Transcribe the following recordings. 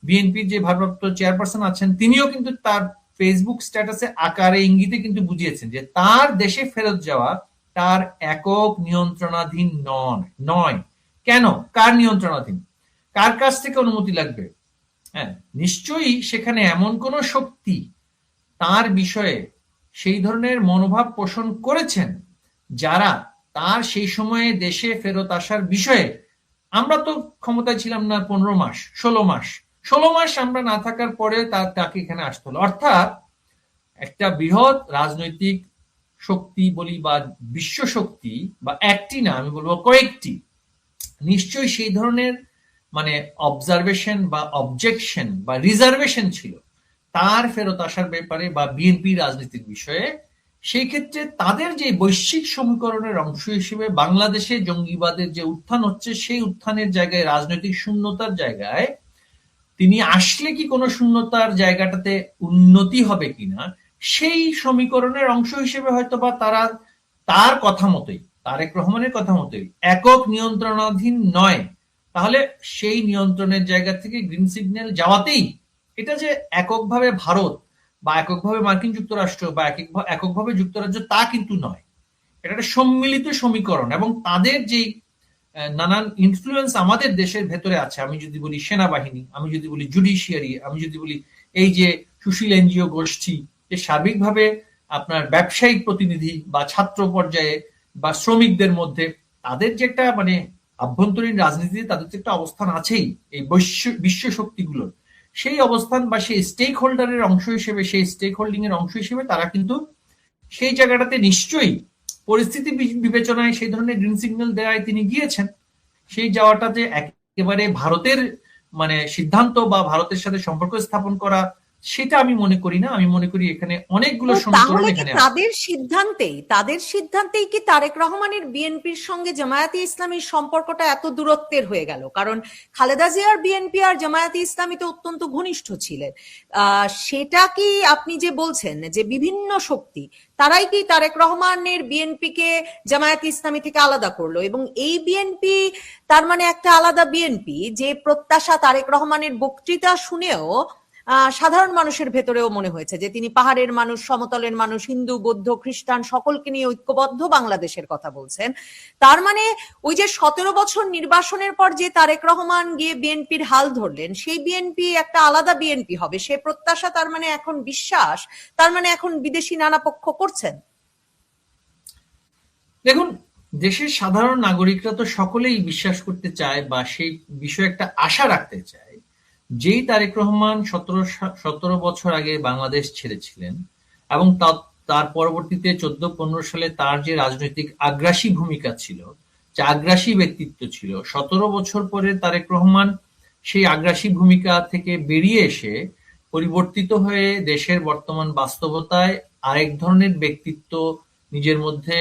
বিএনপির যে ভারপ্রাপ্ত চেয়ারপারসন আছেন তিনিও কিন্তু তার ফেসবুক স্ট্যাটাসে আকারে ইঙ্গিতে কিন্তু বুঝিয়েছেন যে তার দেশে ফেরত যাওয়া তার একক নিয়ন্ত্রণাধীন নয়। কেন? কার নিয়ন্ত্রণাধীন? কার কাছ থেকে অনুমতি লাগবে? হ্যাঁ, নিশ্চয়ই সেখানে এমন কোন শক্তি তার বিষয়ে সেই ধরনের মনোভাব পোষণ করেছেন যারা তার সেই সময়ে দেশে ফেরত আসার বিষয়ে, আমরা তো ক্ষমতায় ছিলাম না 15 মাস, 16 মাস, 16 মাস আমরা না থাকার পরে তাকে এখানে আসতে হলো। অর্থাৎ একটা বৃহৎ রাজনৈতিক শক্তি বলি বা বিশ্ব শক্তি, বা একটি না, আমি বলবো কয়েকটি, নিশ্চয়ই সেই ধরনের মানে অবজারভেশন বা অবজেকশন বা রিজার্ভেশন ছিল তার ফেরত আসার ব্যাপারে বা বিএনপি রাজনীতির বিষয়ে। সেই ক্ষেত্রে তাদের যে বৈশ্বিক সমীকরণের অংশ হিসেবে বাংলাদেশে জঙ্গিবাদের যে উত্থান হচ্ছে, সেই উত্থানের জায়গায়, রাজনৈতিক শূন্যতার জায়গায় তিনি আসলে কি কোনো শূন্যতার জায়গাটাতে উন্নতি হবে কিনা, সেই সমীকরণের অংশ হিসেবে হয়তোবা তারা তার কথা মতোই, তারেক রহমানের কথা মতোই একক নিয়ন্ত্রণাধীন নয়, তাহলে সেই নিয়ন্ত্রণের জায়গা থেকে গ্রিন সিগন্যাল যাওয়াতেই, এটা যে এককভাবে ভারত বা এককভাবে মার্কিন যুক্তরাষ্ট্র বা এককভাবে যুক্তরাজ্য তা কিন্তু নয়। এটা একটা সম্মিলিত সমীকরণ, এবং তাদের যে নানান ইনফ্লুয়েন্স আমাদের দেশের ভেতরে আছে। আমি যদি বলি সেনাবাহিনী, আমি যদি বলি জুডিশিয়ারি, আমি যদি বলি এই যে সুশীল এনজিও গোষ্ঠী, যে সার্বিকভাবে আপনার ব্যবসায়িক প্রতিনিধি বা ছাত্র পর্যায়ে বা শ্রমিকদের মধ্যে তাদের যে একটা মানে আভ্যন্তরীণ রাজনীতিতে তাদের যে একটা অবস্থান আছেই, এই বিশ্ব শক্তিগুলোর সেই অবস্থান বা সেই স্টেক হোল্ডারের অংশ হিসেবে, সেই স্টেক হোল্ডিং এর অংশ হিসেবে তারা কিন্তু সেই জায়গাটাতে নিশ্চয়ই পরিস্থিতি বিবেচনায় সেই ধরনের গ্রিন সিগন্যাল দেওয়ায় তিনি গিয়েছেন। সেই যাওয়াটা যে একেবারে ভারতের মানে সিদ্ধান্ত বা ভারতের সাথে সম্পর্ক স্থাপন করা, সেটা আমি মনে করি না। আমি মনে করি এখানে অনেকগুলো সমীকরণ এখানে আছে। তাদের সিদ্ধান্তেই কি তারেক রহমানের বিএনপির সঙ্গে জামায়াতে ইসলামীর সম্পর্কটা এত দূরত্বের হয়ে গেল? কারণ খালেদা জিয়ার বিএনপি আর জামায়াতে ইসলামী তো অত্যন্ত ঘনিষ্ঠ ছিলেন। সেটা কি আপনি যে বলছেন যে বিভিন্ন শক্তি, তারাই কি তারেক রহমানের বিএনপিকে জামায়াতে ইসলামী থেকে আলাদা করলো, এবং এই বিএনপি তার মানে একটা আলাদা বিএনপি যে প্রত্যাশা তারেক রহমানের বক্তৃতা শুনেও সাধারণ মানুষের ভেতরেও মনে হয়েছে যে তিনি পাহাড়ের মানুষ, সমতলের মানুষ, হিন্দু, বৌদ্ধ, খ্রিস্টান সকলকে নিয়ে ঐক্যবদ্ধ বাংলাদেশের কথা বলছেন। তার মানে ওই যে 17 বছর নির্বাসনের পর যে তারেক রহমান গিয়ে বিএনপির হাল ধরলেন, সেই বিএনপি একটা আলাদা বিএনপি হবে, সে প্রত্যাশা তার মানে এখন বিশ্বাস, তার মানে এখন বিদেশি নানা পক্ষ করছেন। দেখুন, দেশের সাধারণ নাগরিকরা তো সকলেই বিশ্বাস করতে চায় বা সেই বিষয়ে একটা আশা রাখতে চায়, যেই তারেক রহমান 17 বছর আগে বাংলাদেশ ছেড়েছিলেন এবং তার পরবর্তীতে 14-15 সালে তার যে রাজনৈতিক আগ্রাসী ভূমিকা ছিল, যে আগ্রাসী ব্যক্তিত্ব ছিল, 17 বছর পরে তারেক রহমান সেই আগ্রাসী ভূমিকা থেকে বেরিয়ে এসে পরিবর্তিত হয়ে দেশের বর্তমান বাস্তবতায় আরেক ধরনের ব্যক্তিত্ব নিজের মধ্যে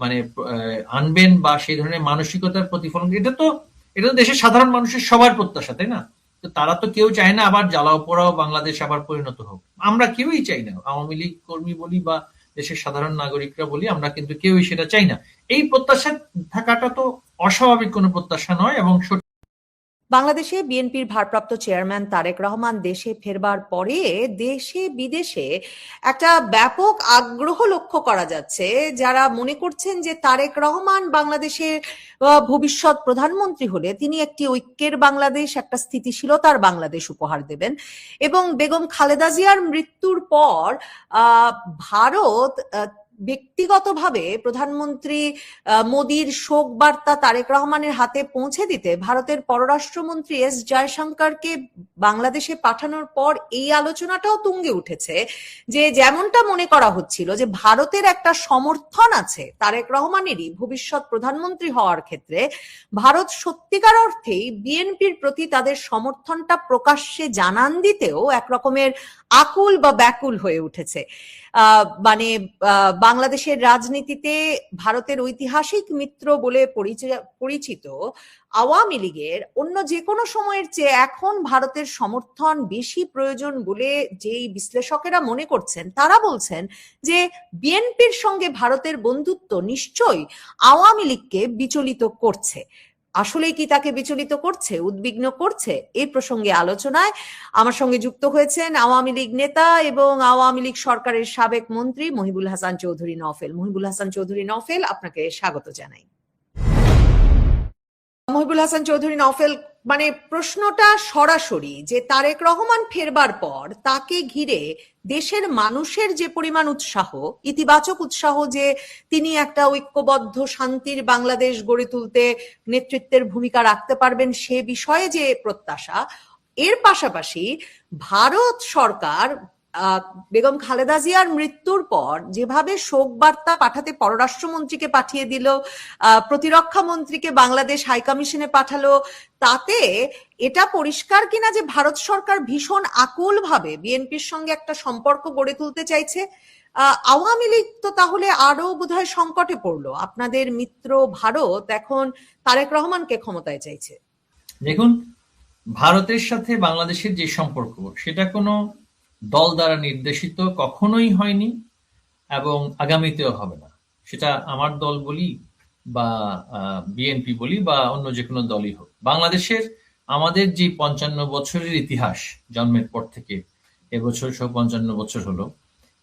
মানে আনবেন বা সেই ধরনের মানসিকতার প্রতিফলন, এটা তো দেশের সাধারণ মানুষের সবার প্রত্যাশা, তাই না? তো তারা তো কেউ চায় না আবার জ্বালাও পোড়াও বাংলাদেশ আবার পরিণত হোক। আমরা কেউই চাই না, আওয়ামী লীগ কর্মী বলি বা দেশের সাধারণ নাগরিকরা বলি, আমরা কিন্তু কেউই সেটা চাই না। এই প্রত্যাশা থাকাটা তো অস্বাভাবিক কোনো প্রত্যাশা নয়। এবং বাংলাদেশে বিএনপির ভারপ্রাপ্ত চেয়ারম্যান তারেক রহমান দেশে ফেরবার পরে দেশে বিদেশে একটা ব্যাপক আগ্রহ লক্ষ্য করা যাচ্ছে, যারা মনে করছেন যে তারেক রহমান বাংলাদেশের ভবিষ্যৎ প্রধানমন্ত্রী হলে তিনি একটি ঐক্যের বাংলাদেশ, একটা স্থিতিশীলতার বাংলাদেশ উপহার দেবেন। এবং বেগম খালেদা জিয়ার মৃত্যুর পর ভারত ব্যক্তিগতভাবে প্রধানমন্ত্রী মোদির শোক বার্তা তারেক রহমানের হাতে পৌঁছে দিতে ভারতের পররাষ্ট্রমন্ত্রী এস জয়শঙ্করকে বাংলাদেশে পাঠানোর পর এই আলোচনাটাও তুঙ্গে উঠেছে যে যেমনটা মনে করা হচ্ছিল যে ভারতের একটা সমর্থন আছে তারেক রহমানেরই ভবিষ্যৎ প্রধানমন্ত্রী হওয়ার ক্ষেত্রে, ভারত সত্যিকার অর্থেই বিএনপির প্রতি তাদের সমর্থনটা প্রকাশ্যে জানান দিতেও একরকমের আকুল বা ব্যাকুল হয়ে উঠেছে। মানে বাংলাদেশের রাজনীতিতে ভারতের ঐতিহাসিক মিত্র বলে পরিচিত আওয়ামী লীগের অন্য যে কোনো সময়ের চেয়ে এখন ভারতের সমর্থন বেশি প্রয়োজন বলে যেই বিশ্লেষকেরা মনে করছেন, তারা বলছেন যে বিএনপির সঙ্গে ভারতের বন্ধুত্ব নিশ্চয়ই আওয়ামী লীগকে বিচলিত করছে। আসলেই কি তাকে বিচলিত করছে, উদ্বিগ্ন করছে? এই প্রসঙ্গে আলোচনায় আমার সঙ্গে যুক্ত হয়েছেন আওয়ামী লীগ নেতা এবং আওয়ামী লীগ সরকারের সাবেক মন্ত্রী মহিবুল হাসান চৌধুরী নফেল। মহিবুল হাসান চৌধুরী নফেল, আপনাকে স্বাগত জানাই। মহিবুল হাসান চৌধুরী নফেল, মানে প্রশ্নটা সরাসরি যে তারেক রহমান ফেরবার পর তাকে ঘিরে দেশের মানুষের যে পরিমাণ উৎসাহ, ইতিবাচক উৎসাহ, যে তিনি একটা ঐক্যবদ্ধ শান্তির বাংলাদেশ গড়ে তুলতে নেতৃত্বের ভূমিকা রাখতে পারবেন, সে বিষয়ে যে প্রত্যাশা, এর পাশাপাশি ভারত সরকার বেগম খালেদা জিয়ার মৃত্যুর পর যেভাবে শোক বার্তা পাঠাতে পররাষ্ট্রমন্ত্রীকে পাঠিয়ে দিল, প্রতিরক্ষা মন্ত্রীকে বাংলাদেশ হাইকমিশনে পাঠালো, তাতে এটা পরিষ্কার কিনা যে ভারত সরকার ভীষণ আকুল ভাবে বিএনপির সঙ্গে একটা সম্পর্ক গড়ে তুলতে চাইছে। আওয়ামী লীগ তো তাহলে আরো বোধহয় সংকটে পড়লো। আপনাদের মিত্র ভারত এখন তারেক রহমানকে ক্ষমতায় চাইছে। দেখুন, ভারতের সাথে বাংলাদেশের যে সম্পর্ক, সেটা কোনো দল দ্বারা নির্দেশিত কখনোই হয়নি এবং আগামীতেও হবে না। সেটা আমার দল বলি বা বিএনপি বলি বা অন্য যে কোনো দলই হোক, বাংলাদেশের আমাদের যে ৫৫ বছরের ইতিহাস, জন্মের পর থেকে এবছর সহ ৫৫ বছর হলো,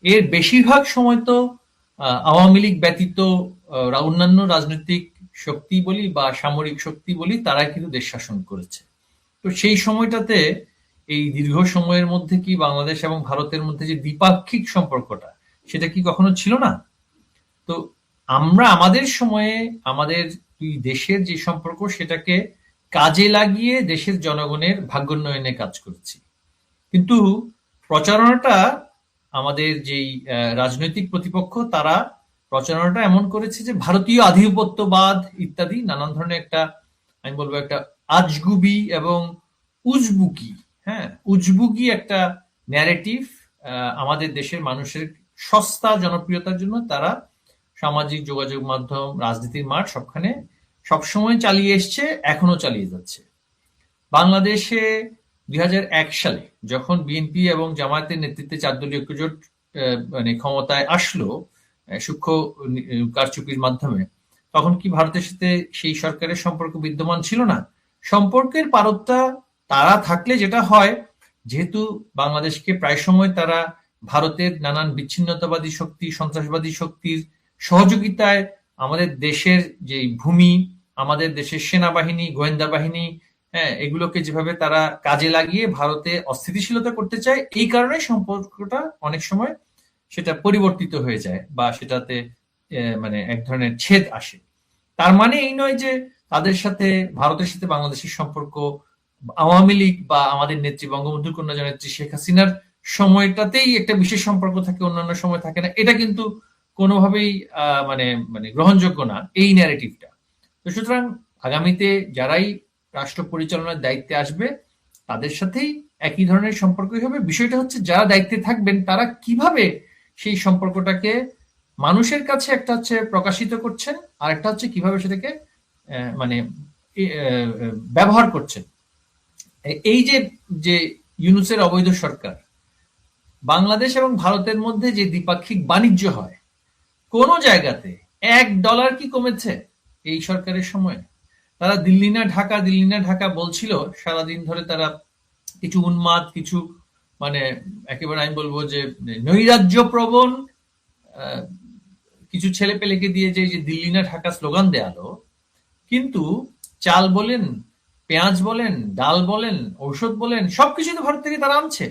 এর বেশিরভাগ সময় তো আওয়ামী লীগ ব্যতীত অন্যান্য রাজনৈতিক শক্তি বলি বা সামরিক শক্তি বলি, তারা কিন্তু দেশ শাসন করেছে। তো সেই সময়টাতে এই দীর্ঘ সময়ের মধ্যে কি বাংলাদেশ এবং ভারতের মধ্যে যে দ্বিপাক্ষিক সম্পর্কটা, সেটা কি কখনো ছিল না? তো আমরা আমাদের সময়ে আমাদের দুই দেশের যে সম্পর্ক, সেটাকে কাজে লাগিয়ে দেশের জনগণের ভাগ্যোন্নয়নে কাজ করেছি। কিন্তু প্রচারণাটা আমাদের যেই রাজনৈতিক প্রতিপক্ষ, তারা প্রচারণাটা এমন করেছে যে ভারতীয় আধিপত্যবাদ ইত্যাদি নানান ধরনের একটা, আমি বলবো একটা আজগুবি এবং উজবুকি, উজবুকি একটা ন্যারেটিভ আমাদের দেশের মানুষের সস্তা জনপ্রিয়তার জন্য তারা সামাজিক যোগাযোগ মাধ্যম, রাজনীতির মাঠ, সবখানে সবসময় চালিয়ে এসছে, এখনো চালিয়ে যাচ্ছে। বাংলাদেশে ২০০১ সালে যখন বিএনপি এবং জামায়াতের নেতৃত্বে ৪ দলীয় ঐক্যজোট মানে ক্ষমতায় আসলো সূক্ষ্ম কারচুপির মাধ্যমে, তখন কি ভারতের সাথে সেই সরকারের সম্পর্ক বিদ্যমান ছিল না? সম্পর্কের পারদটা তারা থাকলে যেটা হয়, যেহেতু বাংলাদেশকে প্রায় সময় তারা ভারতের নানান বিচ্ছিন্নতাবাদী শক্তি, সন্ত্রাসবাদী শক্তির সহযোগিতায় আমাদের দেশের যে ভূমি, আমাদের দেশের সেনাবাহিনী, গোয়েন্দা বাহিনী, এগুলোকে যেভাবে তারা কাজে লাগিয়ে ভারতে অস্থিতিশীলতা করতে চায়, এই কারণে সম্পর্কটা অনেক সময় সেটা পরিবর্তিত হয়ে যায় বা সেটাতে মানে এক ধরনের ছেদ আসে। তার মানে এই নয় যে তাদের সাথে, ভারতের সাথে বাংলাদেশের সম্পর্ক আওয়ামী লীগ বা আমাদের নেত্রী বঙ্গবন্ধুর কন্যা জননেত্রী শেখ হাসিনার সময়টাতেই একটা বিশেষ সম্পর্ক থাকে, অন্যান্য সময় থাকে না। এটা কিন্তু কোনোভাবেই মানে মানে গ্রহণযোগ্য না এই ন্যারেটিভটা। তো সুতরাং আগামীতে যারাই রাষ্ট্র পরিচালনার দায়িত্বে আসবে, তাদের সাথেই একই ধরনের সম্পর্কই হবে। বিষয়টা হচ্ছে যারা দায়িত্বে থাকবেন তারা কিভাবে সেই সম্পর্কটাকে মানুষের কাছে, একটা হচ্ছে প্রকাশিত করছেন, আর একটা হচ্ছে কিভাবে সেটাকে মানে ব্যবহার করছেন। এই যে যে ইউনূসের অবৈধ সরকার, বাংলাদেশ এবং ভারতের মধ্যে যে দ্বিপাক্ষিক বাণিজ্য হয়, কোন জায়গাতে $1 কি কমেছে এই সরকারের সময়? তারা দিল্লি না ঢাকা, দিল্লি না ঢাকা বলছিল সারাদিন ধরে। তারা কিছু উন্মাদ, কিছু মানে একেবারে আমি বলবো যে নৈরাজ্য প্রবণ কিছু ছেলে পেলেকে দিয়ে যে দিল্লি না ঢাকা স্লোগান দেয়ালো, কিন্তু চাল বলেন, পেঁয়াজ বলেন, ডাল বলেন, ঔষধ বলেন, সবকিছু তো ভারত থেকে তারা আনছে।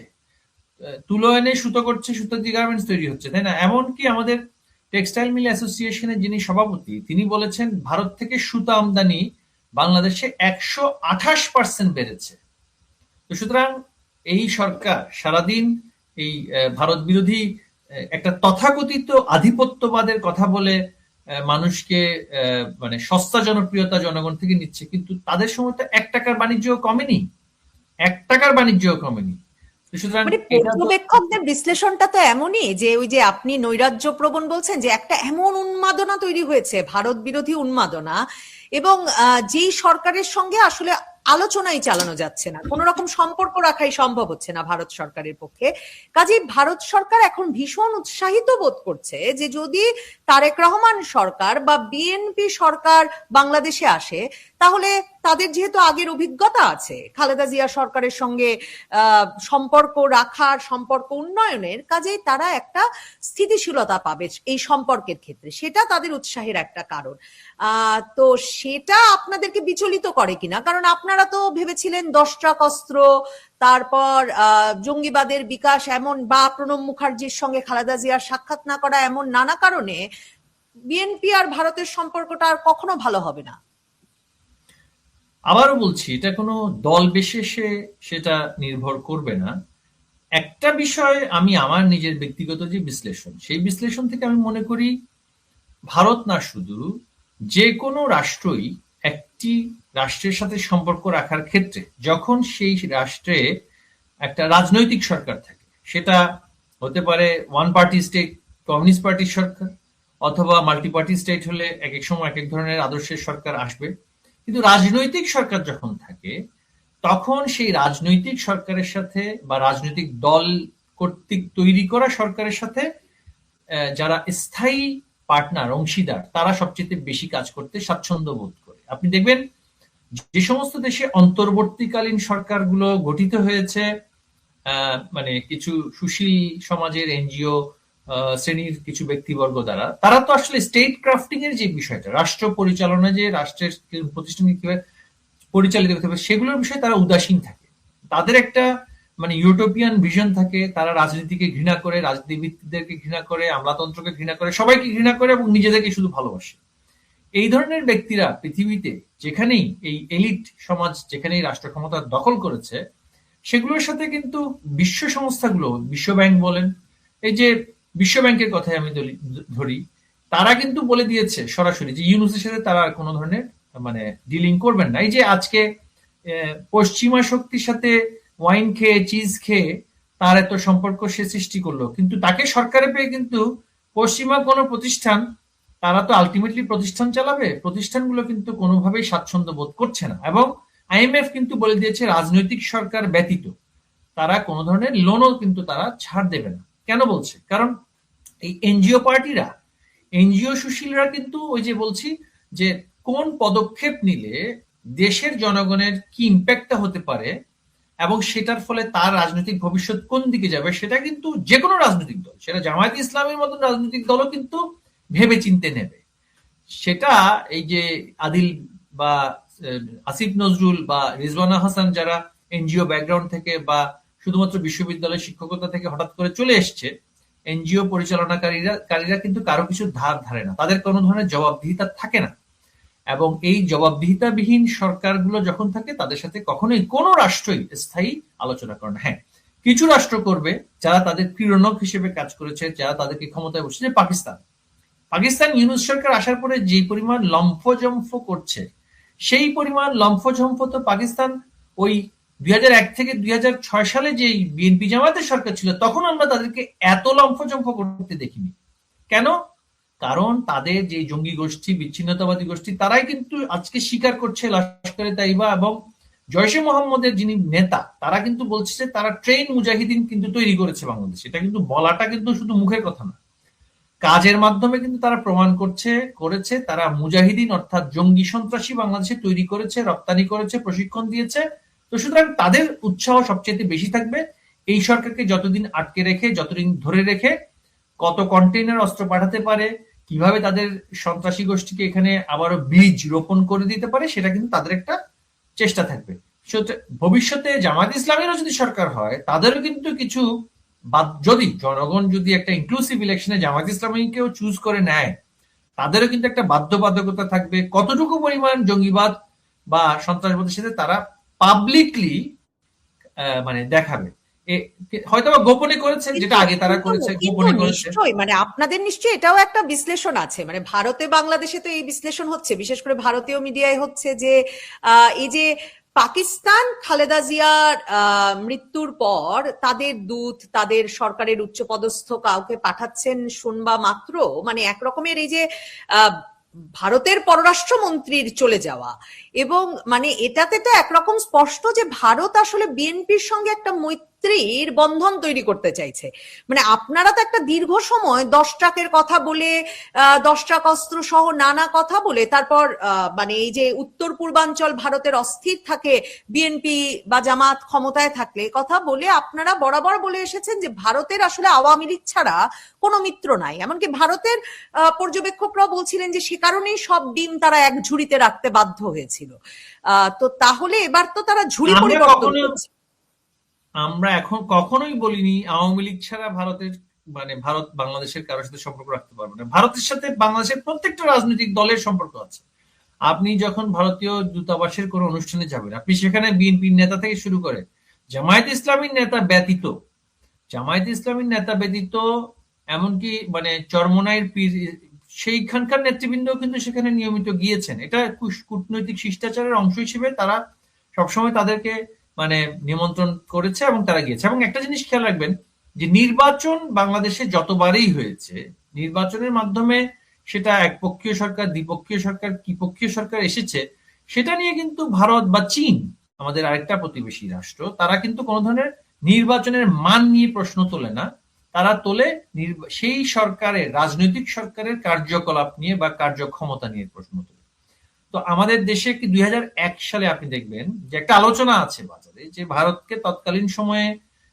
তুলো এনে সুতো করছে, সুতো দিয়ে গার্মেন্টস তৈরি হচ্ছে, তাই না? এমনকি আমাদের টেক্সটাইল মিল অ্যাসোসিয়েশনের যিনি সভাপতি, তিনি বলেছেন ভারত থেকে সুতা আমদানি বাংলাদেশে 128% বেড়েছে। তো সুতরাং এই সরকার সারাদিন এই ভারত বিরোধী একটা তথাকথিত আধিপত্যবাদের কথা বলে মানুষকে মানে সস্তা জনপ্রিয়তা জনগণ থেকে নিচ্ছে, কিন্তু তাদের সময় তো $1 বাণিজ্য কমেনি, $1 বাণিজ্য কমেনি। মানে পর্যবেক্ষকদের বিশ্লেষণটা তো এমনই যে ওই যে আপনি নৈরাজ্য প্রবণ বলছেন, যে একটা এমন উন্মাদনা তৈরি হয়েছে, ভারত বিরোধী উন্মাদনা, এবং যেই সরকারের সঙ্গে আসলে আলোচনাই চালানো যাচ্ছে না, কোন রকম সম্পর্ক রাখাই সম্ভব হচ্ছে না ভারত সরকারের পক্ষে। কাজেই ভারত সরকার এখন ভীষণ উৎসাহিত বোধ করছে যে যদি তারেক রহমান সরকার বা বিএনপি সরকার বাংলাদেশে আসে, তাহলে তাদের যেহেতু আগের অভিজ্ঞতা আছে খালেদা জিয়া সরকারের সঙ্গে সম্পর্ক রাখার, সম্পর্ক উন্নয়নের, কাজেই তারা একটা স্থিতিশীলতা পাবে এই সম্পর্কের ক্ষেত্রে, সেটা তাদের উৎসাহের একটা কারণ। তো সেটা আপনাদেরকে বিচলিত করে কিনা? কারণ আপনারা তো ভেবেছিলেন 10 ট্রাক অস্ত্র, তারপর জঙ্গিবাদের বিকাশ, এমন বা প্রণব মুখার্জির সঙ্গে খালেদা জিয়ার সাক্ষাৎ না করা, এমন নানা কারণে বিএনপি আর ভারতের সম্পর্কটা আর কখনো ভালো হবে না। আবারও বলছি, এটা কোনো দল বিশেষে সেটা নির্ভর করবে না। একটা বিষয় আমি আমার নিজের ব্যক্তিগত যে বিশ্লেষণ, সেই বিশ্লেষণ থেকে আমি মনে করি ভারত না শুধু, যে কোনো রাষ্ট্রই একটি রাষ্ট্রের সাথে সম্পর্ক রাখার ক্ষেত্রে যখন সেই রাষ্ট্রে একটা রাজনৈতিক সরকার থাকে, সেটা হতে পারে ওয়ান পার্টি স্টেট, কমিউনিস্ট পার্টির সরকার, অথবা মাল্টি পার্টি স্টেট হলে এক এক সময় এক এক ধরনের আদর্শের সরকার আসবে, কিন্তু রাজনৈতিক সরকার যখন থাকে তখন সেই রাজনৈতিক সরকারের সাথে বা রাজনৈতিক দল কর্তৃক তৈরি করা সরকারের সাথে যারা স্থায়ী পার্টনার, অংশীদার, তারা সবচেয়ে বেশি কাজ করতে স্বাচ্ছন্দ্য বোধ করে। আপনি দেখবেন যে সমস্ত দেশে অন্তর্বর্তীকালীন সরকারগুলো গঠিত হয়েছে মানে কিছু সুশীল সমাজের এনজিও শ্রেণীর কিছু ব্যক্তিবর্গ দ্বারা, তারা তো আসলে স্টেট ক্রাফটিং এর যে বিষয়টা, রাষ্ট্র পরিচালনা, যে রাষ্ট্রের প্রতিষ্ঠান কিভাবে পরিচালিত করতে হবে, সেগুলোর বিষয়ে তারা উদাসীন থাকে। তাদের একটা মানে ইউটোপিয়ান ভিশন থাকে, তারা রাজনীতিকে ঘৃণা করে, রাজনীতিবিদদেরকে ঘৃণা করে, আমলাতন্ত্রকে ঘৃণা করে, সবাইকে ঘৃণা করে এবং নিজেদেরকে শুধু ভালোবাসে। এই ধরনের ব্যক্তিরা পৃথিবীতে যেখানেই এই এলিট সমাজ, যেখানেই রাষ্ট্র ক্ষমতা দখল করেছে, সেগুলোর সাথে কিন্তু বিশ্ব সংস্থাগুলো, বিশ্ব ব্যাংক বলেন, এই যে বিশ্ব ব্যাংকের কথাই আমি ধরি, তারা কিন্তু বলে দিয়েছে সরাসরি যে ইউনুসের সাথে তারা কোনো ধরনের মানে ডিলিং করবেন না। এই যে আজকে পশ্চিমা শক্তির সাথে ওয়াইন খেয়ে, চিজ খেয়ে তার এত সম্পর্ক সে সৃষ্টি করলো, কিন্তু তাকে সরকারে পেয়ে কিন্তু পশ্চিমা কোনো প্রতিষ্ঠান, তারা তো আলটিমেটলি প্রতিষ্ঠান চালাবে, প্রতিষ্ঠানগুলো কিন্তু কোনোভাবেই স্বাচ্ছন্দ্য বোধ করছে না। এবং আইএমএফ কিন্তু বলে দিয়েছে রাজনৈতিক সরকার ব্যতীত তারা কোনো ধরনের লোনও কিন্তু তারা ছাড় দেবে না। কেন বলছে? কারণ এই এনজিও পার্টিরা, এনজিও সুশীলরা কিন্তু ওই যে বলছি যে কোন পদক্ষেপ নিলে দেশের জনগণের কি ইম্প্যাক্টটা হতে পারে এবং সেটার ফলে তার রাজনৈতিক ভবিষ্যৎ কোন দিকে যাবে, সেটা কিন্তু যে কোনো রাজনৈতিক দল, সেটা জামায়াত ইসলামের মতন রাজনৈতিক দলও কিন্তু ভেবে চিনতে নেবে। সেটা এই যে আদিল বা আসিফ নজরুল বা রিজওয়ানা হাসান, যারা এনজিও ব্যাকগ্রাউন্ড থেকে বা শুধুমাত্র বিশ্ববিদ্যালয় শিক্ষকতা থেকে হঠাৎ করে চলে এসছে, এনজিও পরিচালনাকারীরা কিন্তু কারো কিছু ধার ধারে না, তাদের কোনো ধরনের জবাবদিহিতা থাকে না। এবং এই জবাবদিহিতাবিহীন সরকারগুলো যখন থাকে, তাদের সাথে কখনোই কোনো রাষ্ট্রই স্থায়ী আলোচনা করে না। হ্যাঁ, কিছু রাষ্ট্র করবে যারা তাদের ক্রীড়নক হিসেবে কাজ করেছে, যারা তাদেরকে ক্ষমতায় বসেছে। পাকিস্তান ইউনূস সরকার আসার পরে যে পরিমাণ লম্ফজম্ফ করছে, সেই পরিমাণ লম্ফজম্ফ তো পাকিস্তান ওই 2001 থেকে 2006 সালে যে বিএনপি জামায়াতের সরকার ছিল, তখন আমরা তাদেরকে এত লম্ফজম্ফ করতে দেখিনি। কেন? কারণ তাদের যে জঙ্গি গোষ্ঠী, বিচ্ছিন্নতাবাদী গোষ্ঠী, তারাই কিন্তু আজকে স্বীকার করছে, লস্করে তাইবা এবং জয়শে মোহাম্মদের যিনি নেতা, তারা কিন্তু বলছে যে তারা ট্রেন মুজাহিদিন কিন্তু তৈরি করেছে বাংলাদেশে। এটা কিন্তু বলাটা কিন্তু শুধু মুখের কথা না, কাজের মাধ্যমে কিন্তু তারা প্রমাণ করেছে তারা মুজাহিদিন অর্থাৎ জঙ্গি সন্ত্রাসী বাংলাদেশে তৈরি করেছে, রপ্তানি করেছে, প্রশিক্ষণ দিয়েছে। তো সুতরাং তাদের উৎসাহ সবচেয়ে বেশি থাকবে এই সরকারকে যতদিন আটকে রেখে, যতদিন ধরে রেখে কত কন্টেইনার অস্ত্র পাঠাতে পারে, কিভাবে তাদের সন্ত্রাসী গোষ্ঠীকে এখানে আবারও বীজ রোপণ করে দিতে পারে, সেটা কিন্তু তাদের একটা চেষ্টা থাকবে। ভবিষ্যতে জামায়াত ইসলামেরও যদি সরকার হয়, তাদেরও কিন্তু কিছু, যদি জনগণ যদি একটা ইনক্লুসিভ ইলেকশনে জামায়াত ইসলামীকেও চুজ করে নেয়, তাদেরও কিন্তু একটা বাধ্যবাধকতা থাকবে কতটুকু পরিমাণ জঙ্গিবাদ বা সন্ত্রাসবাদের সাথে তারা পাবলিকলি মানে দেখাবে। হয়তো গোপনে করেছে, যেটা আগে তারা করেছে, গোপনে করেছে। নিশ্চয়ই, মানে আপনাদের নিশ্চয়ই এটাও একটা বিশ্লেষণ আছে, মানে ভারতে বাংলাদেশে তো এই বিশ্লেষণ হচ্ছে, বিশেষ করে ভারতীয় মিডিয়ায় হচ্ছে যে এই যে পাকিস্তান খালেদা জিয়ার মৃত্যুর পর তাদের দূত, তাদের সরকারের উচ্চপদস্থ কাউকে পাঠাচ্ছেন শুনবা মাত্র, মানে একরকমের এই যে ভারতের পররাষ্ট্রমন্ত্রীর চলে যাওয়া, এবং মানে এটাতে তো একরকম স্পষ্ট যে ভারত আসলে বিএনপির সঙ্গে একটা মৈত্রীর বন্ধন তৈরি করতে চাইছে। মানে আপনারা তো একটা দীর্ঘ সময় 10 ট্রাকের কথা বলে 10 ট্রাক অস্ত্র সহ নানা কথা বলে তারপর মানে এই যে উত্তর পূর্বাঞ্চল ভারতের অস্থির থাকে বিএনপি বা জামাত ক্ষমতায় থাকলে কথা বলে আপনারা বরাবর বলে এসেছেন যে ভারতের আসলে আওয়ামী লীগ ছাড়া কোনো মিত্র নাই। এমনকি ভারতের পর্যবেক্ষকরাও বলছিলেন যে সে কারণেই সব ডিম তারা এক ঝুড়িতে রাখতে বাধ্য হয়েছিল। তো তাহলে এবার তো তারা ঝুড়ি পরিবর্তন করছে। আমরা এখন কখনোই বলিনি আওয়ামী লীগ ছাড়া ভারতের মানে ভারত বাংলাদেশের কারোর সাথে সম্পর্ক রাখতে পারবে না। ভারতের সাথে বাংলাদেশের প্রত্যেকটা রাজনৈতিক দলের সম্পর্ক আছে। আপনি যখন ভারতীয় দূতাবাসের কোনো অনুষ্ঠানে যাবেন, আপনি সেখানে বিএনপির নেতা থেকে শুরু করে জামায়াত ইসলামীর নেতা ব্যতীত এমনকি মানে চরমোনাইয়ের পীর সেইখানকার নেতৃবৃন্দ কিন্তু সেখানে নিয়মিত গিয়েছেন। এটা কূটনৈতিক শিষ্টাচারের অংশ হিসেবে তারা সবসময় তাদেরকে মানে নিমন্ত্রণ করেছে এবং তারা গিয়েছে। এবং একটা জিনিস খেয়াল রাখবেন যে নির্বাচন বাংলাদেশে যতবারই হয়েছে, নির্বাচনের মাধ্যমে সেটা একপক্ষীয় সরকার, দ্বিপক্ষীয় সরকার, ত্রিপক্ষীয় সরকার এসেছে, সেটা নিয়ে কিন্তু ভারত বা চীন আমাদের আরেকটা প্রতিবেশী রাষ্ট্র, তারা কিন্তু কোনো ধরনের নির্বাচনের মান নিয়ে প্রশ্ন তোলে না। তারা তোলে সেই সরকারের, রাজনৈতিক সরকারের কার্যকলাপ নিয়ে বা কার্যক্ষমতা নিয়ে প্রশ্ন তোলে। তো আমাদের দেশে কি 2001 সালে আপনি দেখবেন যে একটা আলোচনা আছে বাজারে যে ভারতকে তৎকালীন সময়ে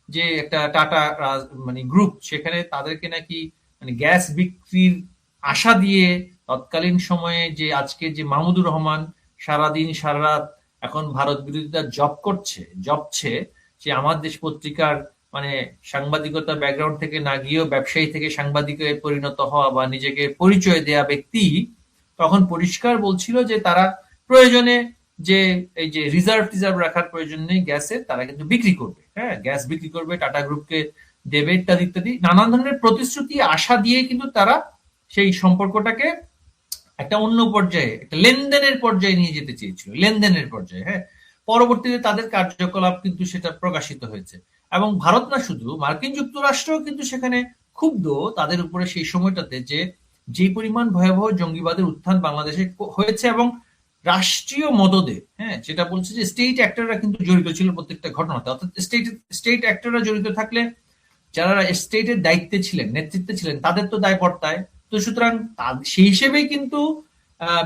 যে একটা টাটা মানে গ্রুপ, সেখানে তাদেরকে নাকি মানে গ্যাস বিক্রির আশা দিয়ে তৎকালীন সময়ে যে আজকে যে মাহমুদুর রহমান সারাদিন সারা রাত এখন ভারত বিরোধিতা জপছে, সে আমার দেশ পত্রিকার মানে সাংবাদিকতা ব্যাকগ্রাউন্ড থেকে না গিয়েও ব্যবসায়ী থেকে সাংবাদিকে পরিণত হওয়া বা নিজেকে পরিচয় দেয়া ব্যক্তি তখন পরিষ্কার বলছিল যে তারা প্রয়োজনে যে এই যে রিজার্ভ রাখার প্রয়োজন নেই গ্যাসের, তারা কিন্তু বিক্রি করবে, হ্যাঁ গ্যাস বিক্রি করবে, টাটা গ্রুপকে দেবে ইত্যাদি ইত্যাদি নানান ধরনের প্রতিশ্রুতি আশা দিয়ে কিন্তু তারা সেই সম্পর্কটাকে একটা অন্য পর্যায়ে, একটা লেনদেনের পর্যায়ে নিয়ে যেতে চেয়েছিল, লেনদেনের পর্যায়ে। হ্যাঁ, পরবর্তীতে তাদের কার্যকলাপ কিন্তু সেটা প্রকাশিত হয়েছে। এবং ভারত না শুধু, মার্কিন যুক্তরাষ্ট্র কিন্তু সেখানে ক্ষুব্ধ তাদের উপরে সেই সময়টাতে যে পরিমাণ ভয়াবহ জঙ্গিবাদের উত্থান বাংলাদেশে হয়েছে এবং রাষ্ট্রীয় মদদে, হ্যাঁ যেটা বলছে যে স্টেট অ্যাক্টররা কিন্তু জড়িত ছিল প্রত্যেকটা ঘটনাতে। অর্থাৎ স্টেট অ্যাক্টররা জড়িত থাকলে যারা স্টেটের দায়িত্বে ছিলেন, নেতৃত্বে ছিলেন, তাদের তো দায় বর্তায়। তো সুতরাং সেই হিসেবেই কিন্তু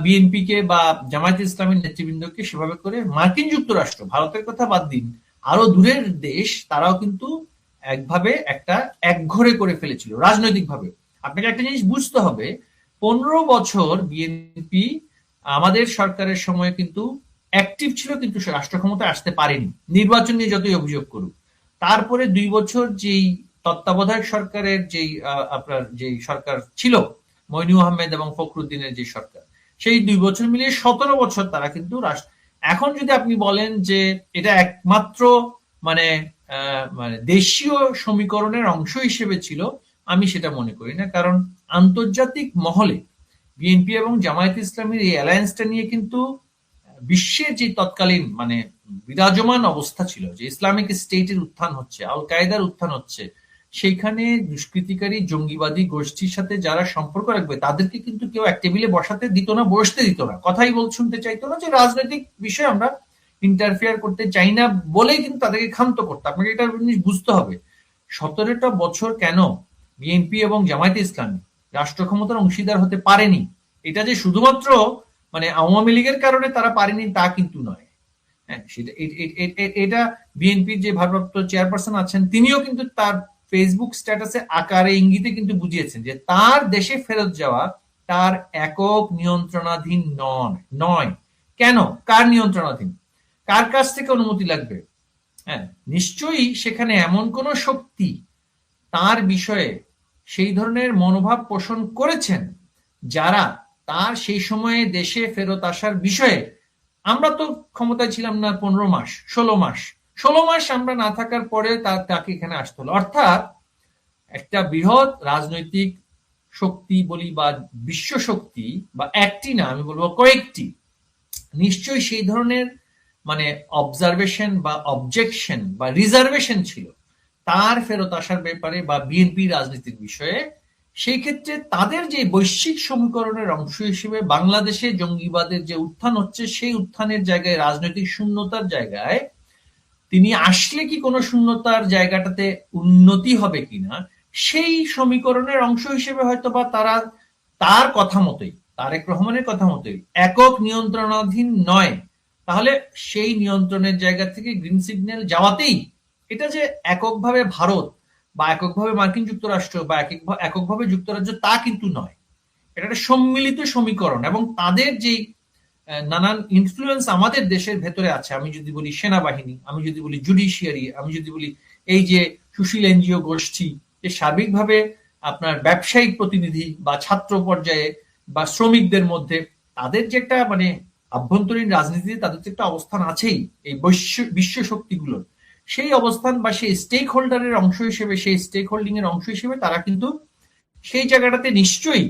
বিএনপি কে বা জামায়াত ইসলামের নেতৃবৃন্দকে সেভাবে করে মার্কিন যুক্তরাষ্ট্র, ভারতের কথা বাদ দিন, আরো দূরের দেশ, তারাও কিন্তু একভাবে একটা একঘরে করে ফেলেছিল রাজনৈতিকভাবে। আপনাকে একটা জিনিস বুঝতে হবে, 15 বছর বিএনপি আমাদের সরকারের সময় কিন্তু অ্যাক্টিভ ছিল, কিন্তু রাষ্ট্র ক্ষমতায় আসতে পারেনি, নির্বাচন নিয়ে যতই অভিযোগ করুক। তারপরে 2 বছর যেই তত্ত্বাবধায়ক সরকারের আপনার যেই সরকার ছিল, মইনু আহমেদ এবং ফখরুদ্দিনের যে সরকার, সেই 2 বছর মিলিয়ে 17 বছর তারা কিন্তু এখন যদি আপনি বলেন যে এটা একমাত্র মানে মানে দেশীয় সমীকরণের অংশ হিসেবে ছিল, আমি সেটা মনে করি না। কারণ আন্তর্জাতিক মহলে বিএনপি এবং জামায়াত ইসলামীর এই অ্যালায়েন্সটা নিয়ে কিন্তু বিশ্বের যে তৎকালীন মানে বিরাজমান অবস্থা ছিল, যে ইসলামিক স্টেটের উত্থান হচ্ছে, আল কায়দার উত্থান হচ্ছে, সেইখানে দুষ্কৃতিকারী জঙ্গিবাদী গোষ্ঠীর সাথে যারা সম্পর্ক রাখবে তাদেরকে কিন্তু কেউ এক টেবিলে বসাতে দিত না, বসতে দিত না, কথাই শুনতে চাইতো না, যে রাজনৈতিক বিষয়ে আমরা ইন্টারফেয়ার করতে চাই না বলেই কিন্তু তাদেরকে ক্ষান্ত করতে। আপনাকে এটা জিনিস বুঝতে হবে, 17টা বছর কেন বিএনপি এবং জামায়াত ইসলামী রাষ্ট্র ক্ষমতার অংশীদার হতে পারেনি, এটা যে শুধুমাত্র মানে আওয়ামী লীগের কারণে তারা পারেনি তা কিন্তু নয়। হ্যাঁ, সেটা এটা বিএনপির যে ভারপ্রাপ্ত চেয়ারপারসন আছেন তিনিও কিন্তু তার ফেসবুক স্ট্যাটাসে আকারে ইঙ্গিতে কিন্তু বুঝিয়েছেন যে তার দেশে ফেরত যাওয়া তার একক নিয়ন্ত্রণাধীন নয়। কেন? কার নিয়ন্ত্রণাধীন? কার কাছ থেকে অনুমতি লাগবে? হ্যাঁ, নিশ্চয়ই সেখানে এমন কোন শক্তি তার বিষয়ে সেই ধরনের মনোভাব পোষণ করেছেন যারা তার সেই সময়ে দেশে ফেরত আসার বিষয়ে, আমরা তো ক্ষমতায় ছিলাম না 15 মাস, 16 মাস আমরা না থাকার পরে তাকে এখানে আসতে হলো। অর্থাৎ একটা বৃহৎ রাজনৈতিক শক্তি বলি বা বিশ্ব শক্তি, বা একটি না, আমি বলবো কয়েকটি, নিশ্চয়ই সেই ধরনের মানে অবজারভেশন বা অবজেকশন বা রিজার্ভেশন ছিল তার ফেরত আসার ব্যাপারে বা বিএনপি রাজনীতির বিষয়ে। সেই ক্ষেত্রে তাদের যে বৈশ্বিক সমীকরণের অংশ হিসেবে বাংলাদেশে জঙ্গিবাদের যে উত্থান হচ্ছে, সেই উত্থানের জায়গায়, রাজনৈতিক শূন্যতার জায়গায় তিনি আসলে কি কোনো শূন্যতার জায়গাটাতে উন্নতি হবে কিনা, সেই সমীকরণের অংশ হিসেবে হয়তোবা তারা তার কথা মতোই, তারেক রহমানের কথা মতোই একক নিয়ন্ত্রণাধীন নয়, তাহলে সেই নিয়ন্ত্রণের জায়গা থেকে গ্রিন সিগন্যাল যাওয়াতেই, এটা যে এককভাবে ভারত বা এককভাবে মার্কিন যুক্তরাষ্ট্র বা এককভাবে যুক্তরাজ্য তা কিন্তু নয়, এটা একটা সম্মিলিত সমীকরণ। এবং তাদের যে নানান ইনফ্লুয়েন্স আমাদের দেশের ভেতরে আছে, আমি যদি বলি সেনাবাহিনী, আমি যদি বলি জুডিশিয়ারি, আমি যদি বলি এই যে সুশীল এনজিও গোষ্ঠী, যে সার্বিকভাবে আপনার ব্যবসায়িক প্রতিনিধি বা ছাত্র পর্যায়ে বা শ্রমিকদের মধ্যে তাদের যে একটা মানে আভ্যন্তরীণ রাজনীতিতে তাদের যে একটা অবস্থান আছেই, এই বিশ্ব শক্তিগুলোর সেই অবস্থান বা সেই স্টেক হোল্ডারের অংশ হিসেবে, সেই স্টেক হোল্ডিং এর অংশ হিসেবে তারা কিন্তু সেই জায়গাটাতে নিশ্চয়ই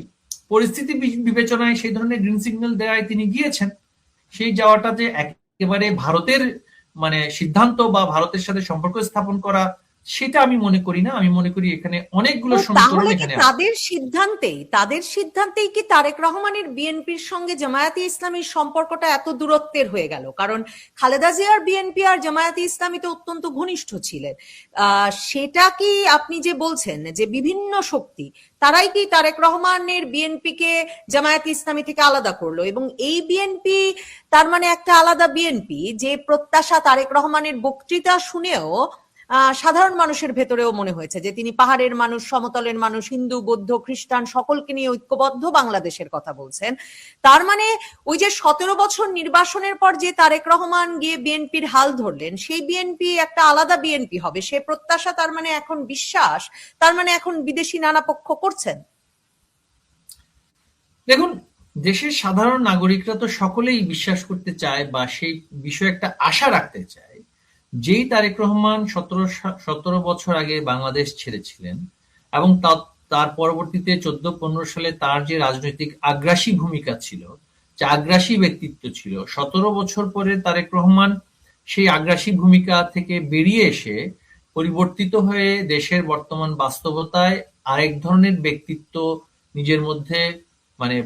পরিস্থিতি বিবেচনায় সেই ধরনের গ্রিন সিগন্যাল দেওয়ায় তিনি গিয়েছেন। সেই যাওয়াটা যে একেবারে ভারতের মানে সিদ্ধান্ত বা ভারতের সাথে সম্পর্ক স্থাপন করা, সেটা আমি মনে করি না। আমি মনে করি এখানে অনেকগুলো সমীকরণ তাহলে কি এখানে তাদের সিদ্ধান্তেই কি তারেক রহমানের বিএনপির সঙ্গে জামায়াতে ইসলামীর সম্পর্কটা এত দূরত্বের হয়ে গেল? কারণ খালেদা জিয়ার বিএনপি আর জামায়াতে ইসলামী তো অত্যন্ত ঘনিষ্ঠ ছিলেন। সেটা কি আপনি যে বলছেন যে বিভিন্ন শক্তি, তারাই কি তারেক রহমানের বিএনপিকে জামায়াতে ইসলামী থেকে আলাদা করলো, এবং এই বিএনপি তার মানে একটা আলাদা বিএনপি, যে প্রত্যাশা তারেক রহমানের বক্তৃতা শুনেও সাধারণ মানুষের ভেতরেও মনে হয়েছে যে তিনি পাহাড়ের মানুষ, সমতলের মানুষ, হিন্দু, বৌদ্ধ, খ্রিস্টান সকলকে নিয়ে ঐক্যবদ্ধ বাংলাদেশের কথা বলছেন। তার মানে ওই যে 17 বছর নির্বাসনের পর যে তারেক রহমান গিয়ে বিএনপির হাল ধরলেন, সেই বিএনপি একটা আলাদা বিএনপি হবে, সে প্রত্যাশা, তার মানে এখন বিশ্বাস, তার মানে এখন বিদেশি নানা পক্ষ করছেন। দেখুন, দেশের সাধারণ নাগরিকরা তো সকলেই বিশ্বাস করতে চায় বা সেই বিষয়ে একটা আশা রাখতে চায়, যেই তারেক রহমান 17 বছর আগে বাংলাদেশ ছেড়েছিলেন এবং তার পরবর্তীতে 14-15 সালে তার যে রাজনৈতিক আগ্রাসী ভূমিকা ছিল, যে আগ্রাসী ব্যক্তিত্ব ছিল, 17 বছর পরে তারেক রহমান সেই আগ্রাসী ভূমিকা থেকে বেরিয়ে এসে পরিবর্তিত হয়ে দেশের বর্তমান বাস্তবতায় আরেক ধরনের ব্যক্তিত্ব নিজের মধ্যে মানে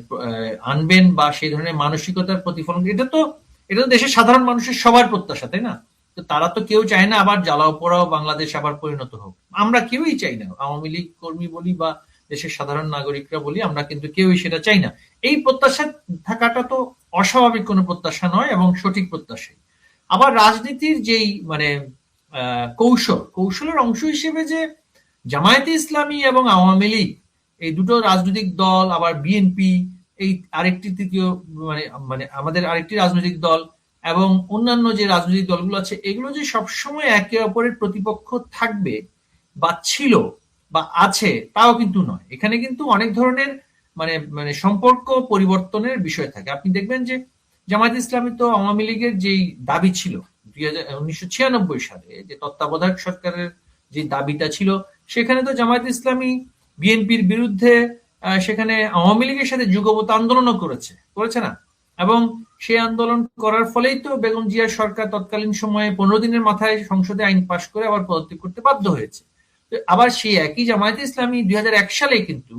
আনবেন বা সেই ধরনের মানসিকতার প্রতিফলন, এটা তো দেশের সাধারণ মানুষের সবার প্রত্যাশা, তাই না? তো তারা তো কেউ চায় না আবার জ্বালাও পোড়াও বাংলাদেশ আবার পরিণত হোক। আমরা কেউই চাই না, আওয়ামী লীগ কর্মী বলি বা দেশের সাধারণ নাগরিকরা বলি, আমরা কিন্তু কেউই সেটা চাই না। এই প্রত্যাশা থাকাটা তো অস্বাভাবিক কোনো প্রত্যাশা নয় এবং সঠিক প্রত্যাশাই। আবার রাজনীতির যেই মানে কৌশলের অংশ হিসেবে যে জামায়াতে ইসলামী এবং আওয়ামী লীগ এই দুটো রাজনৈতিক দল, আবার বিএনপি এই আরেকটি তৃতীয় মানে মানে আমাদের আরেকটি রাজনৈতিক দল এবং অন্যান্য যে রাজনৈতিক দলগুলো আছে, এগুলো যে সবসময় একে অপরের প্রতিপক্ষ থাকবে বা ছিল বা আছে তাও কিন্তু নয়। এখানে কিন্তু অনেক ধরনের মানে মানে সম্পর্ক পরিবর্তনের বিষয় থাকে। আপনি দেখবেন যে জামায়াত ইসলামী তো আওয়ামী লীগের যেই দাবি ছিল 1996 সালে, যে তত্ত্বাবধায়ক সরকারের যে দাবিটা ছিল, সেখানে তো জামায়াত ইসলামী বিএনপির বিরুদ্ধে সেখানে আওয়ামী লীগের সাথে যুগপৎ আন্দোলনও করেছে না? এবং সেই আন্দোলন করার ফলেই তো বেগম জিয়ার সরকার তৎকালীন সময়ে 15 দিনের মাথায় সংসদে আইন পাশ করে আবার পদত্যাগ করতে বাধ্য হয়েছে। আবার সেই একই জামায়াতে ইসলামী 2001 সালে কিন্তু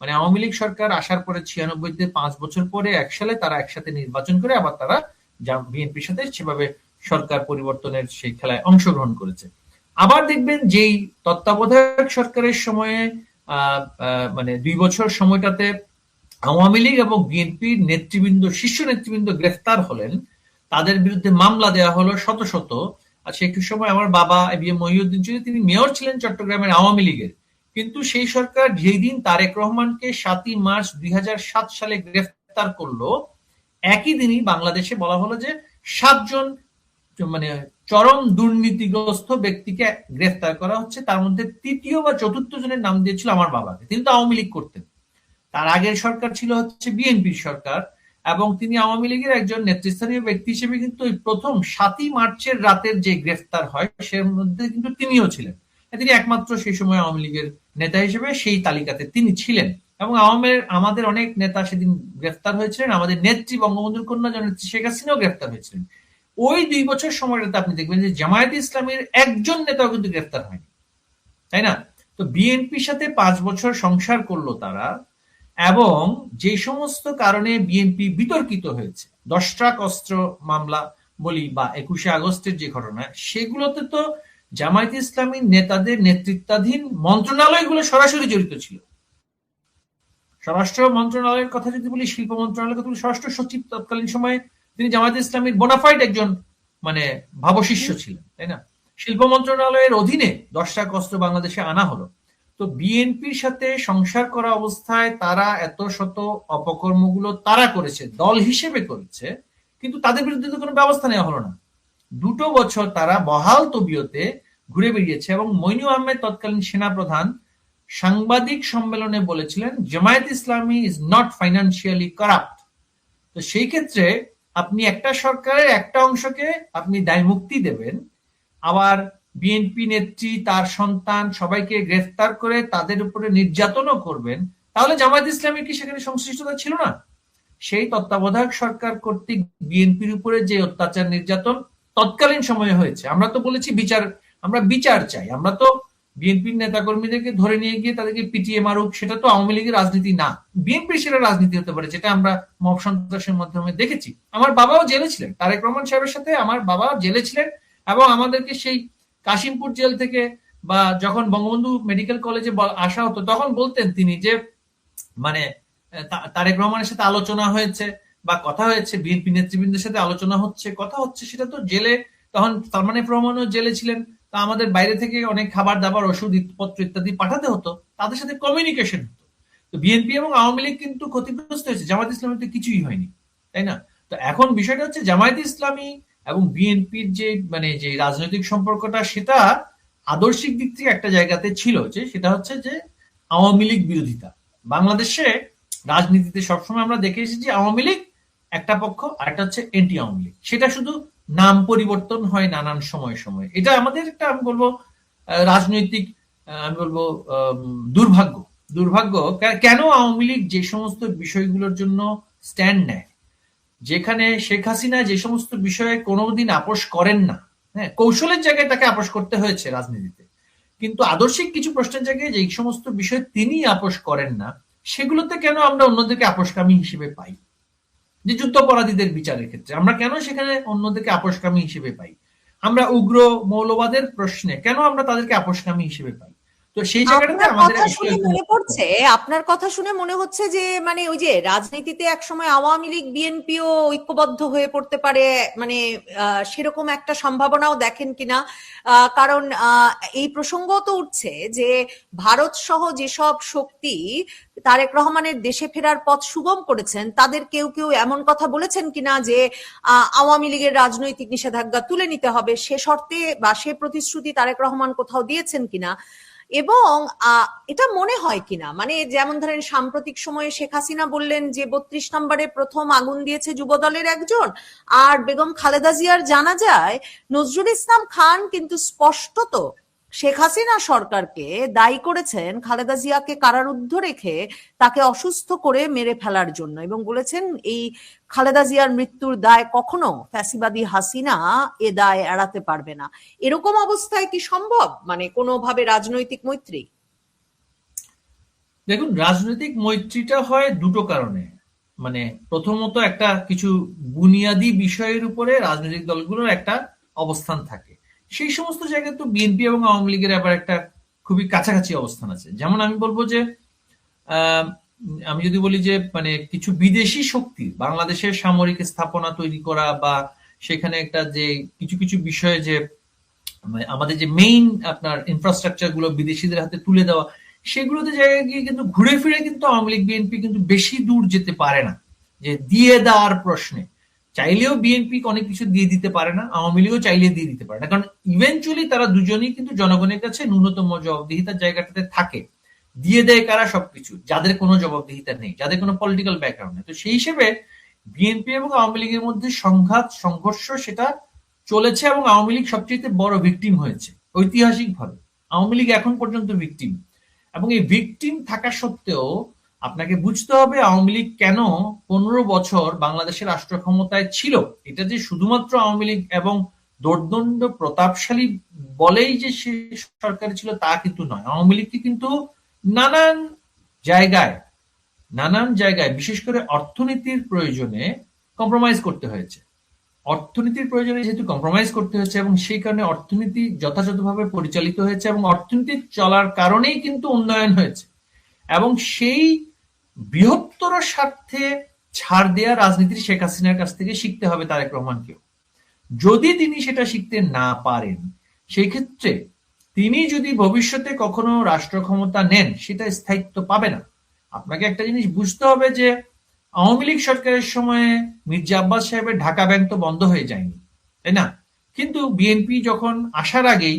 মানে আওয়ামী লীগ সরকার আসার পরে 96-তে 5 বছর পরে 1 সালে তারা একসাথে নির্বাচন করে আবার তারা বিএনপির সাথে সেভাবে সরকার পরিবর্তনের সেই খেলায় অংশগ্রহণ করেছে। আবার দেখবেন যেই তত্ত্বাবধায়ক সরকারের সময়ে মানে 2 বছর সময়টাতে আওয়ামী লীগ এবং বিএনপির নেতৃবৃন্দ, শীর্ষ নেতৃবৃন্দ গ্রেফতার হলেন, তাদের বিরুদ্ধে মামলা দেওয়া হলো শত শত। আর সেই সময় আমার বাবা এবিএম মহিউদ্দিন চৌধুরী, তিনি মেয়র ছিলেন চট্টগ্রামের আওয়ামী লীগের। কিন্তু সেই সরকার যেই দিন তারেক রহমানকে 7ই মার্চ 2007 সালে গ্রেফতার করলো, একই দিনই বাংলাদেশে বলা হলো যে 7 জন মানে চরম দুর্নীতিগ্রস্ত ব্যক্তিকে গ্রেফতার করা হচ্ছে। তার মধ্যে তৃতীয় বা চতুর্থ জনের নাম দিয়েছিল আমার বাবাকে। তিনি তো আওয়ামী লীগ করতেন, তার আগের সরকার ছিল হচ্ছে বিএনপির সরকার, এবং তিনি আওয়ামী লীগের একজন নেতৃস্থানীয় ব্যক্তি হিসেবে কিন্তু ওই প্রথম 7ই মার্চের রাতের যে গ্রেফতার হয় সের মধ্যে কিন্তু তিনিও ছিলেন। তিনি একমাত্র সেই সময় আওয়ামী লীগের নেতা হিসেবে সেই তালিকাতে তিনি ছিলেন। এবং আমাদের অনেক নেতা সেদিন গ্রেফতার হয়েছিলেন, আমাদের নেত্রী বঙ্গবন্ধুর কন্যা জননেত্রী শেখ হাসিনাও গ্রেফতার হয়েছিলেন। ওই 2 বছর সময়টাতে আপনি দেখবেন যে জামায়াতে ইসলামীর একজন নেতাও কিন্তু গ্রেফতার হয়নি, তাই না? তো বিএনপির সাথে 5 বছর সংসার করলো তারা, এবং যে সমস্ত কারণে বিএনপি বিতর্কিত হয়েছে, 10 ট্রাক অস্ত্র মামলা বলি বা 21শে আগস্টের যে ঘটনা, সেগুলোতে তো জামায়াত ইসলামী নেতাদের নেতৃত্বাধীন মন্ত্রণালয়গুলো সরাসরি জড়িত ছিল। স্বরাষ্ট্র মন্ত্রণালয়ের কথা যদি বলি, শিল্প মন্ত্রণালয়ের কথা বলি, স্বরাষ্ট্র সচিব তৎকালীন সময়ে তিনি জামায়াত ইসলামীর বোনাফাইড একজন মানে ভাবশিষ্য ছিলেন, তাই না? শিল্প মন্ত্রণালয়ের অধীনে 10 ট্রাক অস্ত্র বাংলাদেশে আনা হলো। তো বিএনপির সাথে সংসার করা অবস্থায় তারা এত শত অপকর্মগুলো তারা করেছে, দল হিসেবে করেছে, কিন্তু তাদের বিরুদ্ধে তো কোনো ব্যবস্থা নেওয়া হলো না। 2 বছর তারা বহাল তবিয়তে ঘুরে বেরিয়েছে, এবং মইনু আহমেদ তৎকালীন সেনাপ্রধান সাংবাদিক সম্মেলনে বলেছিলেন জামায়াত ইসলামী ইজ নট ফাইন্যান্সিয়ালি কারাপ্ট। তো সেই ক্ষেত্রে আপনি একটা সরকারের একটা অংশকে আপনি দায়মুক্তি দেবেন, আবার বিএনপি নেত্রী, তার সন্তান সবাইকে গ্রেফতার করে তাদের উপরে নির্যাতনও করবেন, তাহলে জামায়াত ইসলামীর কি সেখানে সংশ্লিষ্টতা ছিল না? সেই তত্ত্বাবধায়ক সরকার কর্তৃক বিএনপির উপরে যে অত্যাচার নির্যাতন তৎকালীন সময়ে হয়েছে, আমরা তো বলেছি আমরা বিচার চাই। আমরা তো বিএনপির নেতাকর্মীদেরকে ধরে নিয়ে গিয়ে তাদেরকে পিটিয়ে মারুক, সেটা তো আওয়ামী লীগের রাজনীতি না, বিএনপির সেটা রাজনীতি হতে পারে, যেটা আমরা মব সন্ত্রাসের মাধ্যমে দেখেছি। আমার বাবাও জেলে ছিলেন, তারেক রহমান সাহেবের সাথে আমার বাবা জেলে ছিলেন, এবং আমাদেরকে সেই কাশিমপুর জেল থেকে বা যখন বঙ্গবন্ধু মেডিকেল কলেজে আসা হতো তখন বলতেন তিনি যে মানে তারেক রহমানের সাথে আলোচনা হয়েছে বা কথা হয়েছে, বিএনপি নেতৃবৃন্দের সাথে আলোচনা হচ্ছে, কথা হচ্ছে, সেটা তো জেলে, তখন সালমান এফ রহমানও জেলে ছিলেন, তা আমাদের বাইরে থেকে অনেক খাবার দাবার, ওষুধ পত্র ইত্যাদি পাঠাতে হতো, তাদের সাথে কমিউনিকেশন হতো। তো বিএনপি এবং আওয়ামী লীগ কিন্তু ক্ষতিগ্রস্ত হয়েছে, জামায়াত ইসলামী তো কিছুই হয়নি, তাই না? তো এখন বিষয়টা হচ্ছে জামায়াত ইসলামী এবং বিএনপির যে যে রাজনৈতিক সম্পর্কটা, সেটা আদর্শিক দিক থেকে একটা জায়গাতে ছিল, যে সেটা হচ্ছে যে আওয়ামী লীগ বিরোধিতা। বাংলাদেশে রাজনীতিতে সবসময় আমরা দেখে এসেছি আওয়ামী লীগ একটা পক্ষ, আর একটা হচ্ছে এন্টি আওয়ামী লীগ, সেটা শুধু নাম পরিবর্তন হয় নানান সময় সময়। এটা আমাদের একটা, আমি বলবো, রাজনৈতিক, আমি বলবো দুর্ভাগ্য। দুর্ভাগ্য কেন আওয়ামী লীগ যে সমস্ত বিষয়গুলোর জন্য স্ট্যান্ড নেয়, যেখানে শেখ হাসিনা যে সমস্ত বিষয়ে কোনোদিন আপোষ করেন না, হ্যাঁ, কৌশলের জায়গায় তাকে আপোষ করতে হয়েছে রাজনীতিতে, কিন্তু আদর্শিক কিছু প্রশ্নের জায়গায় যে সমস্ত বিষয় তিনি আপোষ করেন না, সেগুলোতে কেন আমরা অন্যদেরকে আপোষকামী হিসেবে পাই? যে যুদ্ধাপরাধীদের বিচারের ক্ষেত্রে আমরা কেন সেখানে অন্যদেরকে আপোষকামী হিসেবে পাই? আমরা উগ্র মৌলবাদের প্রশ্নে কেন আমরা তাদেরকে আপোষকামী হিসেবে পাই? তো সেই জায়গাটাতে আমাদের আপনার কথা শুনে মনে হচ্ছে যে ওই যে রাজনীতিতে একসময় আওয়ামী লীগ বিএনপিও ঐক্যবদ্ধ হয়ে পড়তে পারে, সেরকম একটা সম্ভাবনাও দেখেন কিনা? কারণ এই প্রসঙ্গ তো উঠছে যে ভারত সহ যেসব শক্তি তারেক রহমানের দেশে ফেরার পথ সুগম করেছেন, তাদের কেউ কেউ এমন কথা বলেছেন কিনা যে আওয়ামী লীগের রাজনৈতিক নিষেধাজ্ঞা তুলে নিতে হবে, সে শর্তে বা সে প্রতিশ্রুতি তারেক রহমান কোথাও দিয়েছেন কিনা? এবং এটা মনে হয় কিনা, যেমন ধরেন সাম্প্রতিক সময়ে শেখ হাসিনা বললেন যে 32 নম্বরে প্রথম আগুন দিয়েছে যুবদলের একজন, আর বেগম খালেদা জিয়ার জানা যায় নজরুল ইসলাম খান কিন্তু স্পষ্টত শেখ হাসিনা সরকারকে দায়ী করেছেন খালেদা জিয়াকে কারারুদ্ধ রেখে তাকে অসুস্থ করে মেরে ফেলার জন্য, এবং বলেছেন এই খালেদা জিয়ার মৃত্যুর দায় কখনো ফ্যাসিবাদী হাসিনা এ দায় এড়াতে পারবে না। এরকম অবস্থায় কি সম্ভব কোনোভাবে রাজনৈতিক মৈত্রী? দেখুন, রাজনৈতিক মৈত্রীটা হয় দুটো কারণে। প্রথমত একটা কিছু বুনিয়াদী বিষয়ের উপরে রাজনৈতিক দলগুলোর একটা অবস্থান থাকে, সেই সমস্ত জায়গায় তো বিএনপি এবং আওয়ামী লীগের আবার একটা খুবই কাছাকাছি অবস্থান আছে। যেমন আমি বলবো যে আমি যদি বলি যে কিছু বিদেশি শক্তি বাংলাদেশের সামরিক স্থাপনা তৈরি করা বা সেখানে একটা যে কিছু কিছু বিষয়ে যে আমাদের যে মেইন আপনার ইনফ্রাস্ট্রাকচার গুলো বিদেশিদের হাতে তুলে দেওয়া, সেগুলোতে জায়গায় গিয়ে কিন্তু ঘুরে ফিরে কিন্তু আওয়ামী লীগ বিএনপি কিন্তু বেশি দূর যেতে পারে না। যে দিয়ে দেওয়ার প্রশ্নে চাইলেও বিএনপি অনেক কিছু দিয়ে দিতে পারে না, আওয়ামী লীগও চাইলে দিয়ে দিতে পারে না, কারণ ইভেনচুয়ালি তারা দুজনেই কিন্তু জনগণের কাছে ন্যূনতম জবাবদিহিতার জায়গাটাতে থাকে। দিয়ে দেয় কারা? সবকিছু, যাদের কোনো জবাবদিহিতা নেই, যাদের কোনো পলিটিক্যাল ব্যাকগ্রাউন্ড নেই। তো সেই হিসেবে বিএনপি এবং আওয়ামী লীগের মধ্যে সংঘাত সংঘর্ষ সেটা চলেছে, এবং আওয়ামী লীগ সবচেয়ে বড় ভিকটিম হয়েছে ঐতিহাসিকভাবে। আওয়ামী লীগ এখন পর্যন্ত ভিকটিম, এবং এই ভিকটিম থাকা সত্ত্বেও আপনাকে বুঝতে হবে আওয়ামী লীগ কেন 15 বছর বাংলাদেশের রাষ্ট্র ক্ষমতায় ছিল। এটা যে শুধুমাত্র আওয়ামী লীগ এবং দোর্দণ্ড প্রতাপশালী বলেই যে সে সরকারে ছিল তা কিন্তু নয়। আওয়ামী লীগকে কিন্তু নানান জায়গায় বিশেষ করে অর্থনীতির প্রয়োজনে কম্প্রোমাইজ করতে হয়েছে। অর্থনীতির প্রয়োজনে যেহেতু কম্প্রোমাইজ করতে হয়েছে এবং সেই কারণে অর্থনীতি যথাযথভাবে পরিচালিত হয়েছে এবং অর্থনীতি চলার কারণেই কিন্তু উন্নয়ন হয়েছে। এবং সেই বৃহত্তর স্বার্থে ছাড় দেওয়া রাজনীতির শেখ হাসিনার কাছ থেকে শিখতে হবে তারেক রহমানকেও। যদি তিনি সেটা শিখতে না পারেন, সেই ক্ষেত্রে তিনি যদি ভবিষ্যতে কখনো রাষ্ট্র ক্ষমতা নেন, সেটা স্থায়িত্ব পাবে না। আপনাকে একটা জিনিস বুঝতে হবে যে আওয়ামী লীগ সরকারের সময়ে মির্জা আব্বাস সাহেবের ঢাকা ব্যাংক তো বন্ধ হয়ে যায়নি, তাই না? কিন্তু বিএনপি যখন আসার আগেই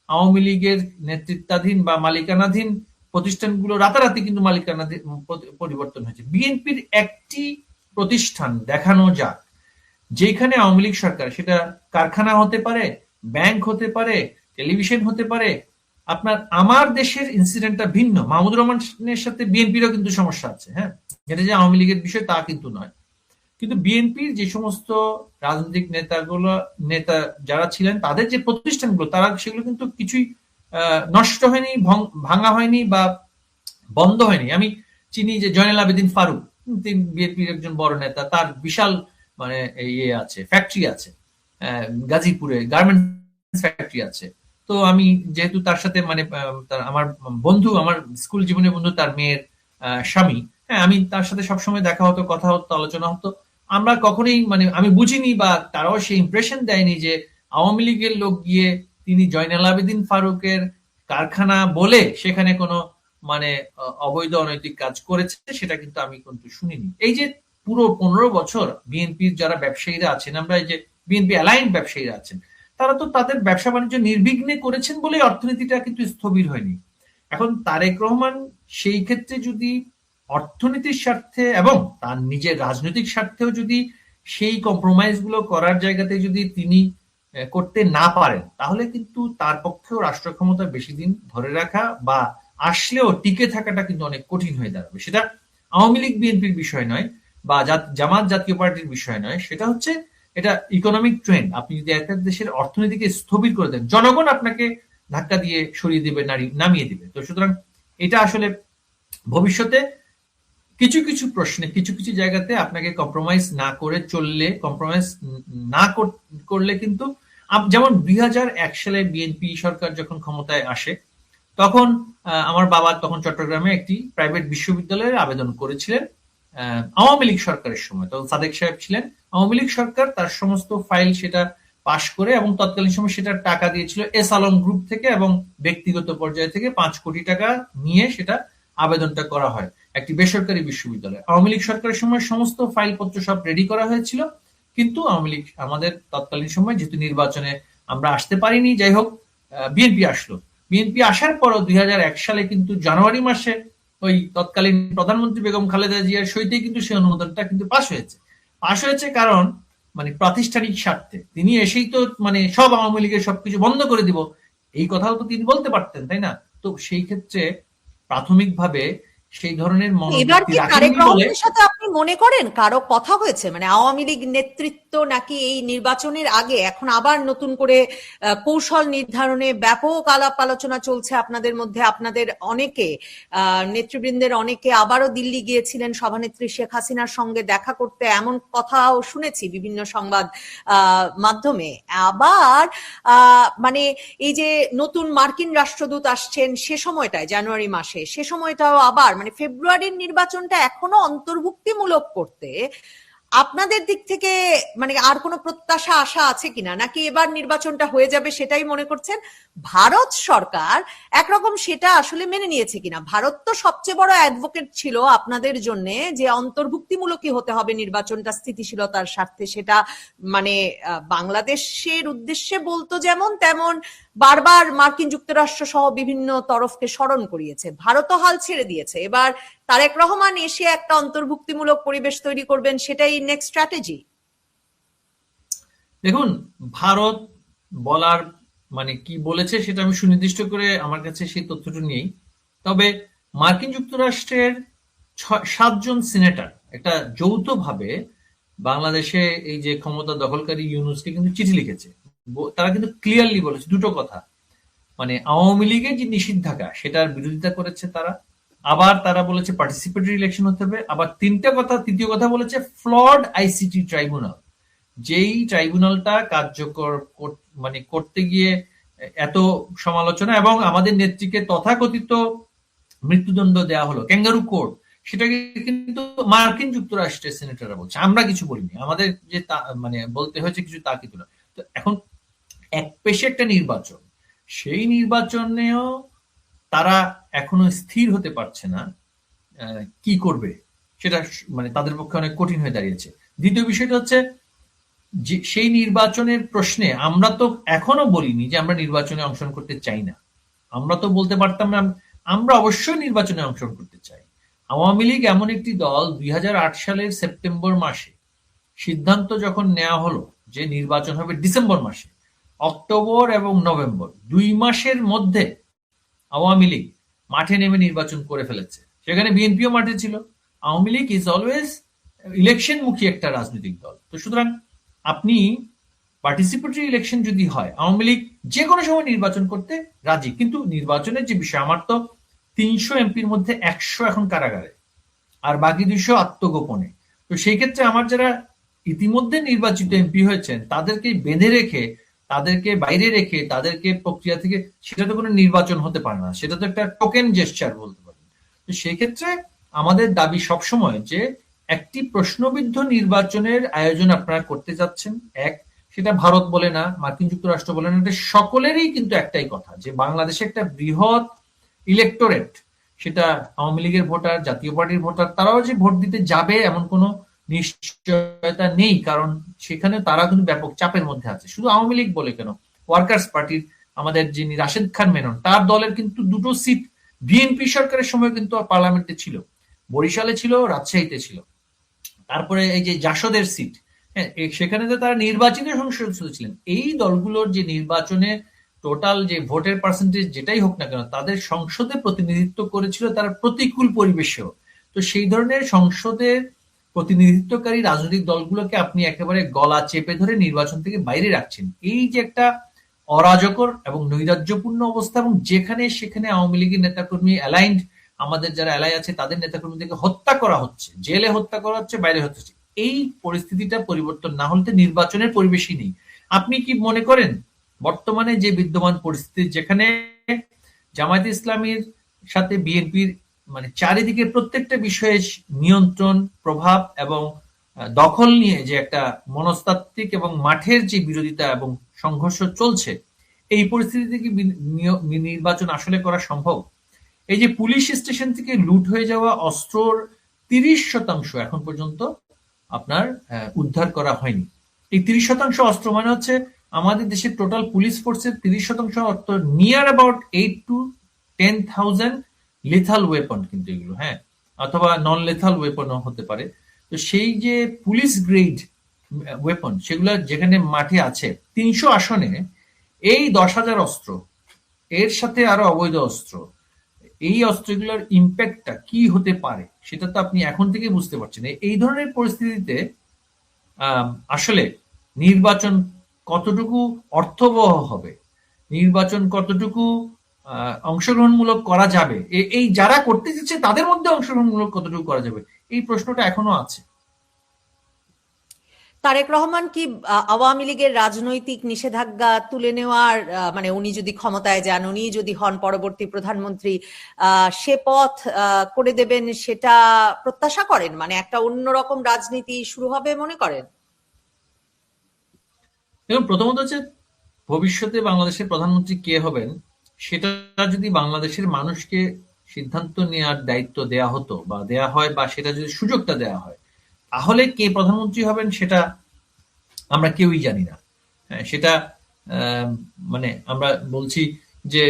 আওয়ামী লীগের নেতৃত্বাধীন বা মালিকানাধীন প্রতিষ্ঠানগুলো রাতারাতি কিন্তু মালিকানাধীন পরিবর্তন হয়েছে। বিএনপির একটি প্রতিষ্ঠান দেখানো যাক যেখানে আওয়ামী লীগ সরকার, সেটা কারখানা হতে পারে, ব্যাংক হতে পারে, টেলিভিশন হতে পারে, আপনার আমার দেশের ইনসিডেন্টটা ভিন্ন। মাহমুদুর রহমানের সাথে বিএনপিরও কিন্তু সমস্যা আছে, হ্যাঁ, এটা যে আওয়ামী লীগের বিষয় তা কিন্তু নয়। কিন্তু বিএনপির যে সমস্ত রাজনৈতিক নেতা যারা ছিলেন, তাদের যে প্রতিষ্ঠানগুলো, তারা সেগুলো কিন্তু কিছুই নষ্ট হয়নি, ভাঙা হয়নি বা বন্ধ হয়নি। আমি চিনি যে জয়নাল আবেদিন ফারুক, তিনি বিএনপির একজন বড় নেতা, তার বিশাল মানে ইয়ে আছে, ফ্যাক্টরি আছে গাজীপুরে, গার্মেন্টস ফ্যাক্টরি আছে। তো আমি যেহেতু তার সাথে মানে আমার বন্ধু, আমার স্কুল জীবনের বন্ধু, তার মেয়ের স্বামী, হ্যাঁ, আমি তার সাথে সবসময় দেখা হতো, কথা হতো, আলোচনা হতো। আমরা কখনোই মানে আমি বুঝিনি বা তারাও সেই ইমপ্রেশন দেয়নি যে আওয়ামী লীগের লোক গিয়ে তিনি জয়নাল আবেদিন ফারুকের কারখানা বলে সেখানে কোনো মানে অবৈধ অনৈতিক কাজ করেছে, সেটা কিন্তু আমি কিন্তু শুনিনি। এই যে পুরো 15 বছর বিএনপির যারা ব্যবসায়ীরা আছেন, আমরা এই যে বিএনপি অ্যালাইন্ড ব্যবসায়ীরা আছেন, তারা তো তাদের ব্যবসা বাণিজ্য নির্বিঘ্নে করেছেন বলে অর্থনীতিটা কিন্তু স্থবির হয়নি। এখন তারেক রহমান সেই ক্ষেত্রে যদি অর্থনীতির স্বার্থে এবং তার নিজের রাজনৈতিক স্বার্থেও যদি সেই কম্প্রোমাইজ গুলো করার জায়গাতে যদি তিনি করতে না পারেন, তাহলে কিন্তু তার পক্ষেও রাষ্ট্র ক্ষমতা বেশি দিন ধরে রাখা বা আসলেও টিকে থাকাটা কিন্তু অনেক কঠিন হয়ে দাঁড়াবে। সেটা আওয়ামী লীগ বিএনপির বিষয় নয় বা জামাত জাতীয় পার্টির বিষয় নয়, সেটা হচ্ছে এটা ইকোনমিক ট্রেন্ড। আপনি যদি একটা দেশের অর্থনীতিকে স্থবির করে দেন, জনগণ আপনাকে ধাক্কা দিয়ে সরিয়ে দিবে, নামিয়ে দিবে। তো সুতরাং এটা আসলে ভবিষ্যতে কিছু কিছু প্রশ্নে, কিছু কিছু জায়গাতে আপনাকে কম্প্রোমাইজ না করে চললে, কম্প্রোমাইজ না করলে কিন্তু, যেমন 2001 সালে বিএনপি সরকার যখন ক্ষমতায় আসে, তখন আমার বাবা তখন চট্টগ্রামে একটি প্রাইভেট বিশ্ববিদ্যালয়ের আবেদন করেছিলেন আওয়ামী লীগ সরকারের সময়। তখন সাদেক সাহেব ছিলেন। আওয়ামী লীগ সরকার তার সমস্ত ফাইল সেটা পাশ করে এবং তৎকালীন সময় সেটা টাকা দিয়েছিল এস আলম গ্রুপ থেকে এবং ব্যক্তিগত পর্যায় থেকে 5 কোটি টাকা নিয়ে সেটা আবেদনটা করা হয় একটি বেসরকারি বিশ্ববিদ্যালয়ে। আওয়ামী লীগ সরকারের সময় সমস্ত ফাইলপত্র সব রেডি করা হয়েছিল, কিন্তু আওয়ামী লীগ আমাদের তৎকালীন সময় যেহেতু নির্বাচনে আমরা আসতে পারিনি, যাই হোক বিএনপি আসলো। বিএনপি আসার পরও 2001 সালে কিন্তু জানুয়ারি মাসে ওই তৎকালীন প্রধানমন্ত্রী বেগম খালেদা জিয়ার সইতেই কিন্তু সেই অনুমোদনটা কিন্তু পাশ হয়েছে কারণ মানে প্রাতিষ্ঠানিক স্বার্থে। তিনি এসেই তো মানে সব আওয়ামী লীগের সবকিছু বন্ধ করে দিব, এই কথাও তো তিনি বলতে পারতেন, তাই না? তো সেই ক্ষেত্রে প্রাথমিকভাবে সেই ধরনের এবার মনোবৃত্তি কি তারেক রাখেননি বলে। রহমানের সাথে আপনি মনে করেন কারো কথা হয়েছে, মানে আওয়ামী লীগ নেতৃত্ব নাকি এই নির্বাচনের আগে এখন আবার নতুন করে কৌশল নির্ধারণে ব্যাপক আলাপ আলোচনা চলছে আপনাদের মধ্যে? আপনাদের অনেকে, নেতৃবৃন্দের অনেকে আবারও দিল্লি গিয়েছিলেন সভানেত্রী শেখ হাসিনার সঙ্গে দেখা করতে, এমন কথাও শুনেছি বিভিন্ন সংবাদ মাধ্যমে। আবার মানে এই যে নতুন মার্কিন রাষ্ট্রদূত আসছেন সে সময়টায়, জানুয়ারি মাসে, সে সময়টাও আবার মানে ফেব্রুয়ারির নির্বাচনটা এখনো অন্তর্ভুক্তিমূলক করতে আপনাদের দিক থেকে মানে আর কোনো প্রত্যাশা আশা আছে কিনা, নাকি এবার নির্বাচনটা হয়ে যাবে সেটাই মনে করছেন? ভারত সরকার একরকম সেটা আসলে মেনে নিয়েছে কিনা? ভারত তো সবচেয়ে বড় অ্যাডভোকেট ছিল আপনাদের জন্য যে অন্তর্ভুক্তিমূলকই হতে হবে নির্বাচনটা স্থিতিশীলতার স্বার্থে, সেটা মানে বাংলাদেশের উদ্দেশ্যে বলতো যেমন, তেমন বারবার মার্কিন যুক্তরাষ্ট্র সহ বিভিন্ন তরফকে স্মরণ করিয়েছে। ভারতও হাল ছেড়ে দিয়েছে। এবার তারেক রহমান এসে একটা অন্তর্ভুক্তিমূলক পরিবেশ তৈরি করবেন, সেটাই নেক্সট স্ট্র্যাটেজি? দেখুন, ভারত বলার মানে কি বলেছে সেটা আমি সুনির্দিষ্ট করে আমার কাছে সেই তথ্যটা নেই। তবে মার্কিন যুক্তরাষ্ট্রের 7 জন সিনেটর একটা যৌথভাবে বাংলাদেশে এই যে ক্ষমতা দখলকারী ইউনূসকে কিন্তু চিঠি লিখেছে তারা কিন্তু ক্লিয়ারলি বলেছে দুটো কথা, মানে আওয়ামী লীগের যে নিষেধাজ্ঞা সেটার বিরোধিতা করেছে তারা, আবার তারা বলেছে পার্টিসিপেটরি ইলেকশন হতে হবে, আবার তৃতীয় কথা বলেছে ফ্লড আইসিটি ট্রাইব্যুনাল, যেই ট্রাইব্যুনালটা কার্যকর মানে করতে গিয়ে এত সমালোচনা এবং আমাদের নেত্রীকে তথাকথিত মৃত্যুদণ্ড দেওয়া হলো, ক্যাঙ্গারু কোর্ট, সেটাকে কিন্তু মার্কিন যুক্তরাষ্ট্রের সেনেটররা বলছে, আমরা কিছু বলিনি, আমাদের যে মানে বলতে হয়েছে কিছু তা কিন্তু না। তো এখন এক পেশে একটা নির্বাচন, সেই নির্বাচনেও তারা এখনো স্থির হতে পারছে না কি করবে, সেটা মানে তাদের পক্ষে অনেক কঠিন হয়ে দাঁড়িয়েছে। দ্বিতীয় বিষয়টা হচ্ছে যে সেই নির্বাচনের প্রশ্নে আমরা তো এখনো বলিনি যে আমরা নির্বাচনে অংশগ্রহণ করতে চাই না, আমরা তো বলতে পারতাম না আমরা অবশ্যই নির্বাচনে অংশগ্রহণ করতে চাই। আওয়ামী লীগ এমন একটি দল 2008 সালের সেপ্টেম্বর মাসে সিদ্ধান্ত যখন নেওয়া হলো যে নির্বাচন হবে ডিসেম্বর মাসে, অক্টোবর এবং নভেম্বর 2 মাসের মধ্যে আওয়ামী লীগ মাঠে নেমে নির্বাচন করে ফেলেছে, সেখানে বিএনপিও মাঠে ছিল। Awami League is always election মুখী একটা রাজনৈতিক দল। তো সুতরাং আপনি পার্টিসিপেটরি ইলেকশন যদি হয়, আওয়ামী লীগ যে কোনো সময় নির্বাচন করতে রাজি, কিন্তু নির্বাচনের যে বিষয়, আমার তো 300 এমপির মধ্যে 100 এখন কারাগারে, আর বাকি 200 আত্মগোপনে। তো সেই ক্ষেত্রে আমার যারা ইতিমধ্যে নির্বাচিত এমপি হয়েছেন তাদেরকে বেঁধে রেখে, তাদেরকে বাইরে রেখে, তাদেরকে প্রক্রিয়া থেকে, সেটা তো কোনো নির্বাচন হতে পারে না, সেটা তো একটা টোকেন জেস্চার বলতে পারেন। তো সেই ক্ষেত্রে আমাদের দাবি সবসময় যে একটি প্রশ্নবিদ্ধ নির্বাচনের আয়োজন আপনারা করতে যাচ্ছেন, সেটা ভারত বলে না, মার্কিন যুক্তরাষ্ট্র বলে না, এটা সকলেরই কিন্তু একটাই কথা যে বাংলাদেশে একটা বৃহৎ ইলেকটোরেট, সেটা আওয়ামী লীগের ভোটার, জাতীয় পার্টির ভোটার, তারাও যে ভোট দিতে যাবে এমন কোনো নিশ্চয়তা নেই, কারণ সেখানে তারা কিন্তু ব্যাপক চাপের মধ্যে আছে। শুধু আওয়ামী লীগ বলে কেন, ওয়ার্কার্স পার্টির আমাদের যিনি রাশেদ খান মেনন, তার দলের কিন্তু 2টো সিট বিএনপি সরকারের সময় কিন্তু পার্লামেন্টে ছিল, বরিশালে ছিল, রাজশাহীতে ছিল, তারপরে এই যে জাসদের সিট, হ্যাঁ সেখানে তো তারা নির্বাচিত সংসদ সদস্য ছিলেন। এই দলগুলোর যে নির্বাচনে টোটাল যে ভোটের পার্সেন্টেজ যেটাই হোক না কেন, তাদের সংসদে প্রতিনিধিত্ব করেছিল তারা প্রতিকূল পরিবেশেও। তো সেই ধরনের সংসদের প্রতিনিধিত্বকারী রাজনৈতিক দলগুলোকে আপনি একেবারে গলা চেপে ধরে নির্বাচন থেকে বাইরে রাখছেন, এই যে একটা অরাজকর এবং নৈরাজ্যপূর্ণ অবস্থা, এবং যেখানে সেখানে আওয়ামী লীগের নেতাকর্মী অ্যালাইন্ড, আমাদের যারা এলাই আছে তাদের নেতাকর্মীদেরকে হত্যা করা হচ্ছে, জেলে হত্যা করা হচ্ছে, বাইরে হত্যা হচ্ছে, এই পরিস্থিতিটা পরিবর্তন না হলে নির্বাচনের পরিবেশই নেই। আপনি কি মনে করেন বর্তমানে যে বিদ্যমান পরিস্থিতি, যেখানে জামায়াতে ইসলামীর সাথে বিএনপির মানে চারিদিকে প্রত্যেকটা বিষয়ে নিয়ন্ত্রণ, প্রভাব এবং দখল নিয়ে যে একটা মনস্তাত্ত্বিক এবং মাঠের যে বিরোধিতা এবং সংঘর্ষ চলছে, এই পরিস্থিতিতে কি নির্বাচন আসলে করা সম্ভব? এই যে পুলিশ স্টেশন থেকে লুট হয়ে যাওয়া অস্ত্রর 30% এখন পর্যন্ত আপনার উদ্ধার করা হয়নি। এই 30% অস্ত্র মানে হচ্ছে আমাদের দেশের টোটাল পুলিশ ফোর্সের 30% অস্ত্র, near about 8 to 10,000 lethal weapon, কিন্তু এগুলো হ্যাঁ, অথবা নন লেথাল ওয়েপনও হতে পারে। তো সেই যে পুলিশ গ্রেড ওয়েপন, সেগুলো যেখানে মাঠে আছে 300 আসনে, এই 10,000 অস্ত্র, এর সাথে আরো অবৈধ অস্ত্র, এই অস্ত্রগুলোর ইম্প্যাক্টটা কি হতে পারে সেটা তো আপনি এখন থেকে বুঝতে পারছেন। এই ধরনের পরিস্থিতিতে আসলে নির্বাচন কতটুকু অর্থবহ হবে, নির্বাচন কতটুকু অংশগ্রহণমূলক করা যাবে, এই যারা করতে চাচ্ছে তাদের মধ্যে অংশগ্রহণমূলক কতটুকু করা যাবে, এই প্রশ্নটা এখনো আছে। তারেক রহমান কি আওয়ামী লীগের রাজনৈতিক নিষেধাজ্ঞা তুলে নেওয়ার মানে উনি যদি ক্ষমতায় যান, উনি যদি হন পরবর্তী প্রধানমন্ত্রী, সে পথ করে দেবেন সেটা প্রত্যাশা করেন? মানে একটা অন্যরকম রাজনীতি শুরু হবে মনে করেন? এবং প্রথমত হচ্ছে ভবিষ্যতে বাংলাদেশের প্রধানমন্ত্রী কে হবেন সেটা যদি বাংলাদেশের মানুষকে সিদ্ধান্ত নেওয়ার দায়িত্ব দেয়া হতো বা দেয়া হয়, বা সেটা যদি সুযোগটা দেয়া হয়, তাহলে কে প্রধানমন্ত্রী হবেন সেটা আমরা কেউই জানি না। সেটা মানে আমরা বলছি যে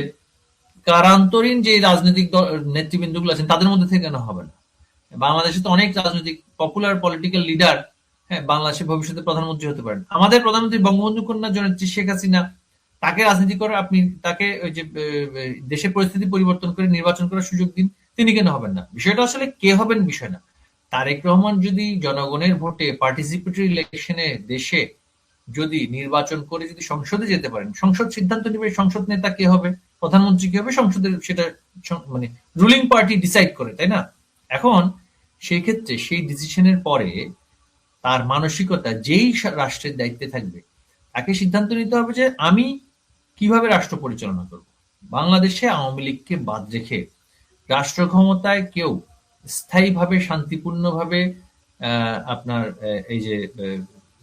কারান্তরীণ যে রাজনৈতিক নেতৃবৃন্দগুলো আছেন তাদের মধ্যে থেকে কেন হবে না। বাংলাদেশে তো অনেক রাজনৈতিক পপুলার পলিটিক্যাল লিডার হ্যাঁ বাংলাদেশের ভবিষ্যতে প্রধানমন্ত্রী হতে পারেন। আমাদের প্রধানমন্ত্রী বঙ্গবন্ধু কন্যা জননেত্রী শেখ হাসিনা, তাকে রাজনীতি করে আপনি তাকে ওই যে দেশের পরিস্থিতি পরিবর্তন করে নির্বাচন করার সুযোগ দিন, তিনি কেন হবেন না? বিষয়টা আসলে কে হবেন বিষয় না। তারেক রহমান যদি জনগণের ভোটে পার্টিসিপেটরি ইলেকশনে দেশে যদি নির্বাচন করে যদি সংসদে যেতে পারেন, সংসদ সিদ্ধান্ত নেবে সংসদ নেতা কে হবে, প্রধানমন্ত্রী কে হবে, সংসদের সেটা মানে রুলিং পার্টি ডিসাইড করে, তাই না? এখন সেই ক্ষেত্রে সেই ডিসিশনের পরে তার মানসিকতা, যেই রাষ্ট্রের দায়িত্বে থাকবে তাকে সিদ্ধান্ত নিতে হবে যে আমি কিভাবে রাষ্ট্র পরিচালনা করব। বাংলাদেশে আওয়ামী লীগকে বাদ রেখে রাষ্ট্র ক্ষমতায় কেউ স্থায়ীভাবে শান্তিপূর্ণভাবে আপনার এই যে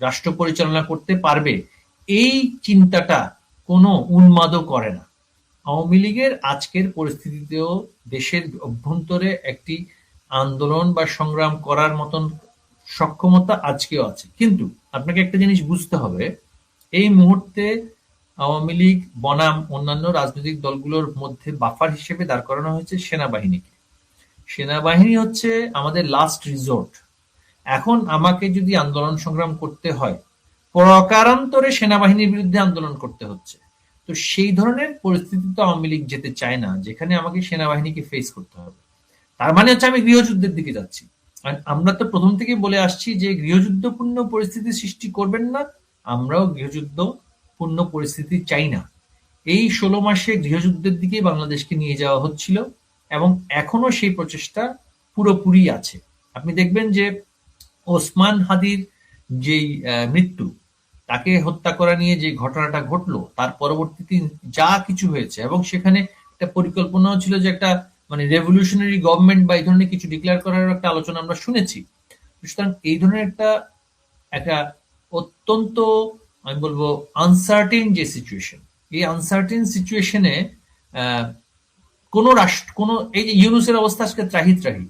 রাষ্ট্র পরিচালনা করতে পারবে, এই চিন্তাটা কোনো উন্মাদও করে না। আওয়ামী লীগের আজকের পরিস্থিতিতেও দেশের অভ্যন্তরে একটি আন্দোলন বা সংগ্রাম করার মতন সক্ষমতা আজকেও আছে। কিন্তু আপনাকে একটা জিনিস বুঝতে হবে, এই মুহূর্তে আওয়ামী লীগ বনাম অন্যান্য রাজনৈতিক দলগুলোর মধ্যে বাফার হিসেবে দাঁড় করানো হয়েছে সেনাবাহিনীকে। সেনাবাহিনী হচ্ছে আমাদের লাস্ট রিসোর্ট। এখন আমাকে যদি আন্দোলন সংগ্রাম করতে হয়, প্রকারান্তরে সেনাবাহিনীর বিরুদ্ধে আন্দোলন করতে হচ্ছে। তো সেই ধরনের পরিস্থিতিতে আওয়ামী লীগ যেতে চায় না, যেখানে আমাকে সেনাবাহিনীকে ফেস করতে হবে। তার মানে হচ্ছে আমি গৃহযুদ্ধের দিকে যাচ্ছি। আর আমরা তো প্রথম থেকে বলে আসছি যে গৃহযুদ্ধপূর্ণ পরিস্থিতি সৃষ্টি করবেন না, আমরাও গৃহযুদ্ধপূর্ণ পরিস্থিতি চাই না। এই 16 মাসে গৃহযুদ্ধের দিকে বাংলাদেশকে নিয়ে যাওয়া হচ্ছিল এবং এখনো সেই প্রচেষ্টা পুরোপুরি আছে। আপনি দেখবেন যে ওসমান হাদির যেই মৃত্যু, তাকে হত্যা করা নিয়ে যে ঘটনাটা ঘটলো, তার পরবর্তীতে যা কিছু হয়েছে, এবং সেখানে একটা পরিকল্পনাও ছিল যে একটা মানে রেভলিউশনারি গভর্নমেন্ট বা এই ধরনের কিছু ডিক্লেয়ার করার একটা আলোচনা আমরা শুনেছি। সুতরাং এই ধরনের একটা একটা অত্যন্ত, আমি বলবো, আনসার্টেন যে সিচুয়েশন, এই আনসার্টেন সিচুয়েশনে কোন রাষ্ট্র, কোন এই যে ইউনুসের অবস্থা আজকে ত্রাহি ত্রাহি,